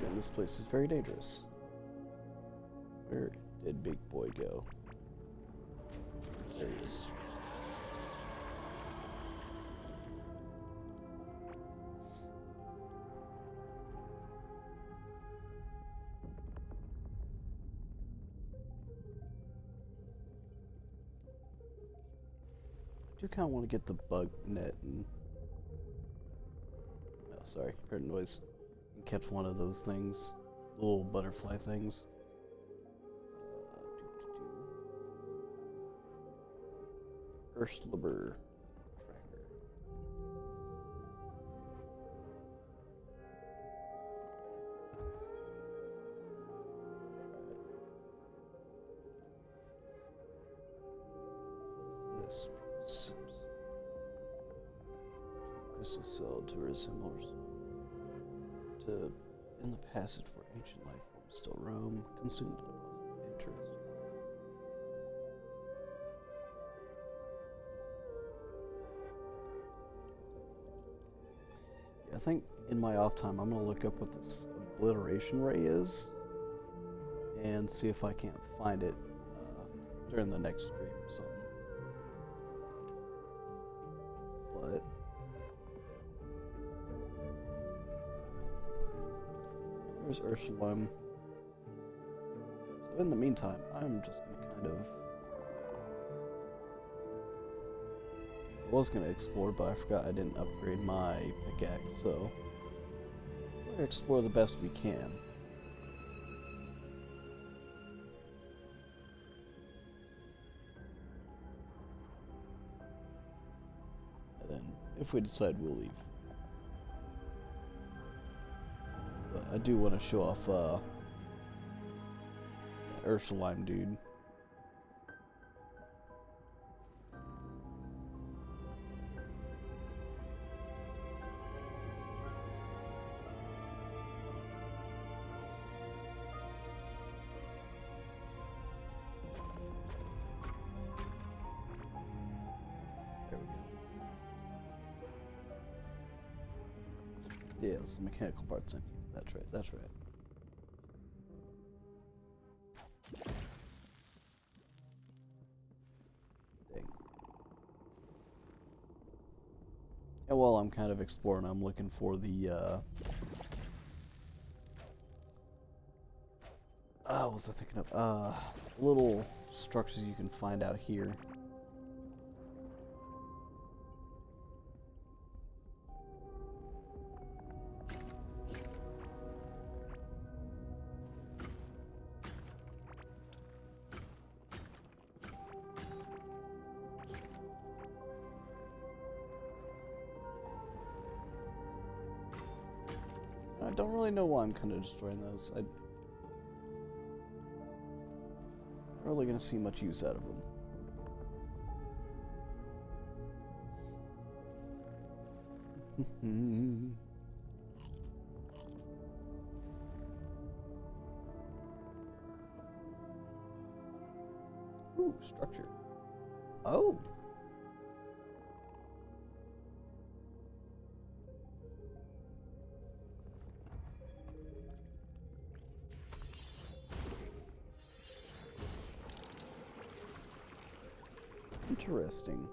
And this place is very dangerous. Where did Big Boy go? There he is. I do kind of want to get the bug net and... Oh, sorry, heard a noise. And catch one of those things. The little butterfly things. Urstlber tracker. Alright. This crystal cell to resemble to in the passage for ancient life forms still roam, consumed with interest. I think in my off time I'm going to look up what this obliteration ray is and see if I can't find it during the next stream or something. But there's Ursula. So in the meantime, I'm just going to kind of... I was going to explore, but I forgot I didn't upgrade my pickaxe, so we're going to explore the best we can. And then, if we decide, we'll leave. But I do want to show off that Ursuline dude. There we go. Yeah, some mechanical parts in here. That's right, that's right. Dang. And while I'm kind of exploring, I'm looking for the, what was I thinking of? Little structures you can find out here. I don't really know why I'm kind of destroying those. I'm not really going to see much use out of them. Ooh, structure. Oh! Interesting.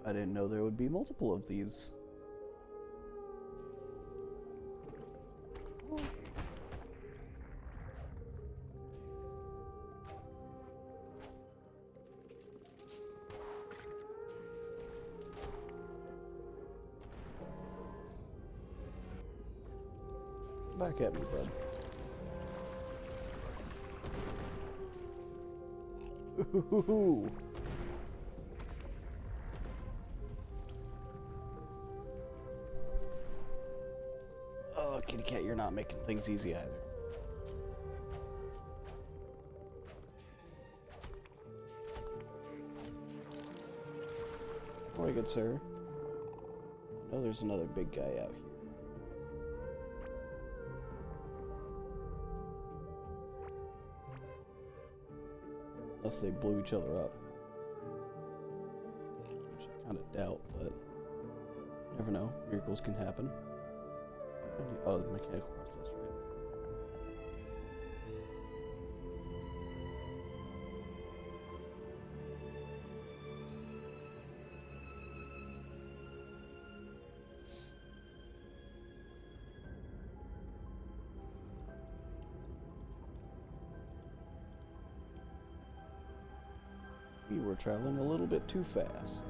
I didn't know there would be multiple of these. Back at me, bud. Ooh. Oh, kitty cat, you're not making things easy either. Very good, sir. I know there's another big guy out here. Unless they blew each other up. Which I kind of doubt, but you never know. Miracles can happen. Oh, the mechanical parts, that's right. We were traveling a little bit too fast.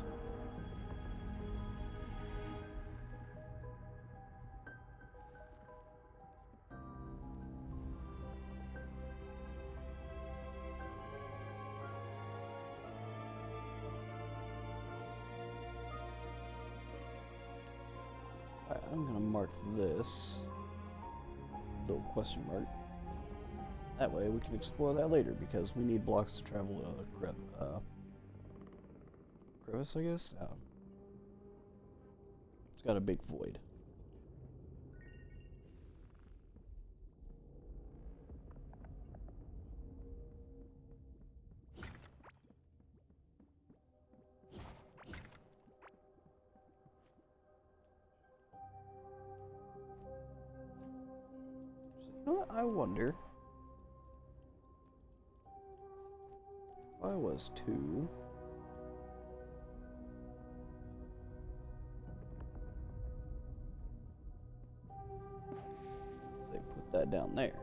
Alright, I'm gonna mark this little question mark. That way we can explore that later, because we need blocks to travel crevice, I guess? It's got a big void. You know what? I wonder if I was to say put that down there.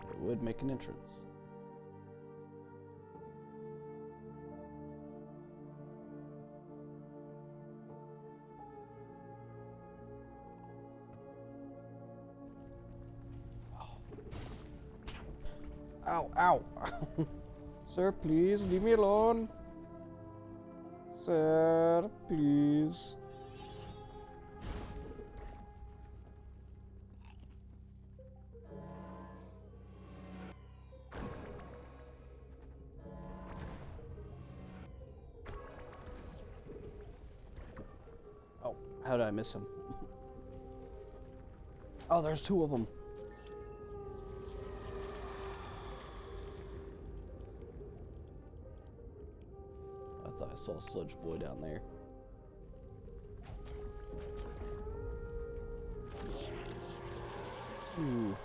It would make an entrance. Ow, ow. Sir, please, leave me alone. Sir, please. Oh, how did I miss him? Oh, there's two of them. I saw Sludge Boy down there. Ooh.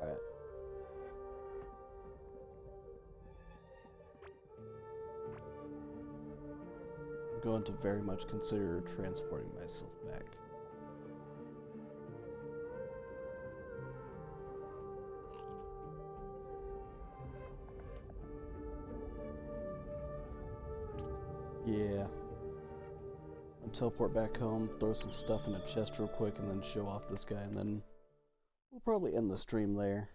Alright. I'm going to very much consider transporting myself back. Yeah. I'll teleport back home, throw some stuff in a chest real quick, and then show off this guy, and then we'll probably end the stream there.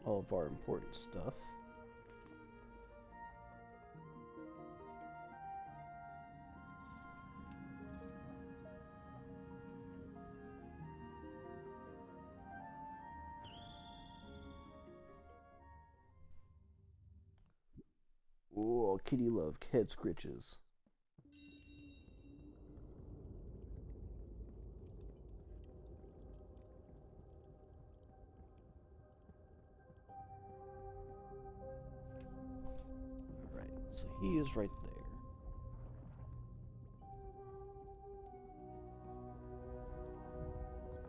All of our important stuff. Ooh, kitty love head scritches. Alright, so he is right there.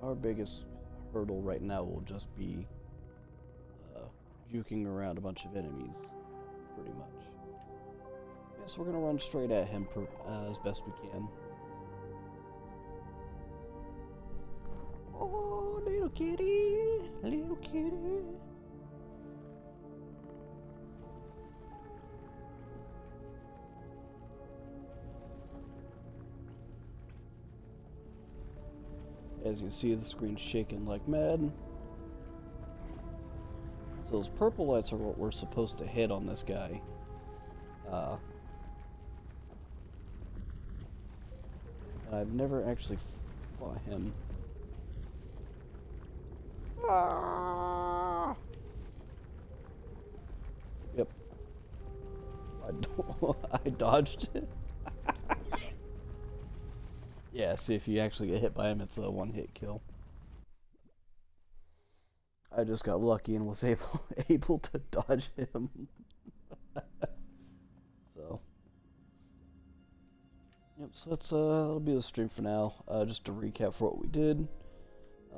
Our biggest hurdle right now will just be juking around a bunch of enemies, pretty much. Yes, we're gonna run straight at him as best we can. Oh, little kitty, little kitty. As you can see, the screen's shaking like mad. So those purple lights are what we're supposed to hit on this guy. And I've never actually fought him. Ah! Yep. I dodged it. Yeah, see, if you actually get hit by him, it's a one-hit kill. I just got lucky and was able to dodge him. So, yep. So that'll be the stream for now. Just to recap for what we did.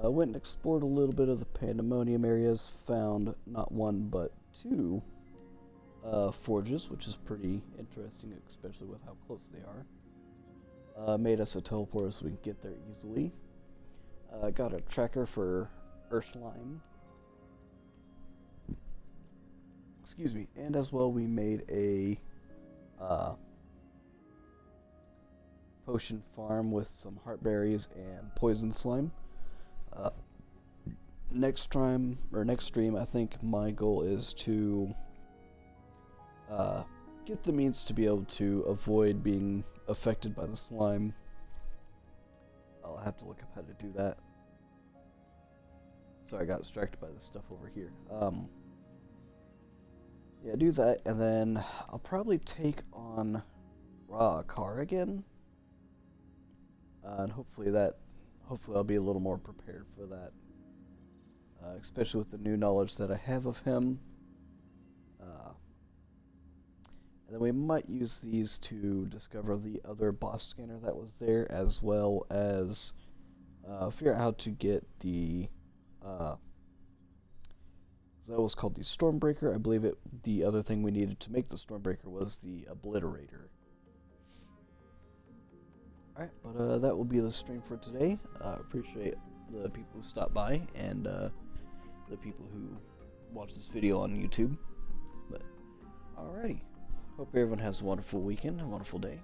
Went and explored a little bit of the pandemonium areas. Found not one but two forges, which is pretty interesting, especially with how close they are. Made us a teleporter so we can get there easily. Got a tracker for Earthslime. Excuse me. And as well, we made a potion farm with some heartberries and poison slime. Next stream, I think my goal is to get the means to be able to avoid being affected by the slime. I'll have to look up how to do that. Sorry, I got distracted by this stuff over here. Yeah, do that, and then I'll probably take on Car again. And hopefully I'll be a little more prepared for that. Especially with the new knowledge that I have of him. And then we might use these to discover the other boss scanner that was there, as well as figure out how to get the that was called the Stormbreaker. I believe the other thing we needed to make the Stormbreaker was the Obliterator. Alright, but that will be the stream for today. Appreciate the people who stopped by and the people who watch this video on YouTube. But alrighty. Hope everyone has a wonderful weekend, a wonderful day.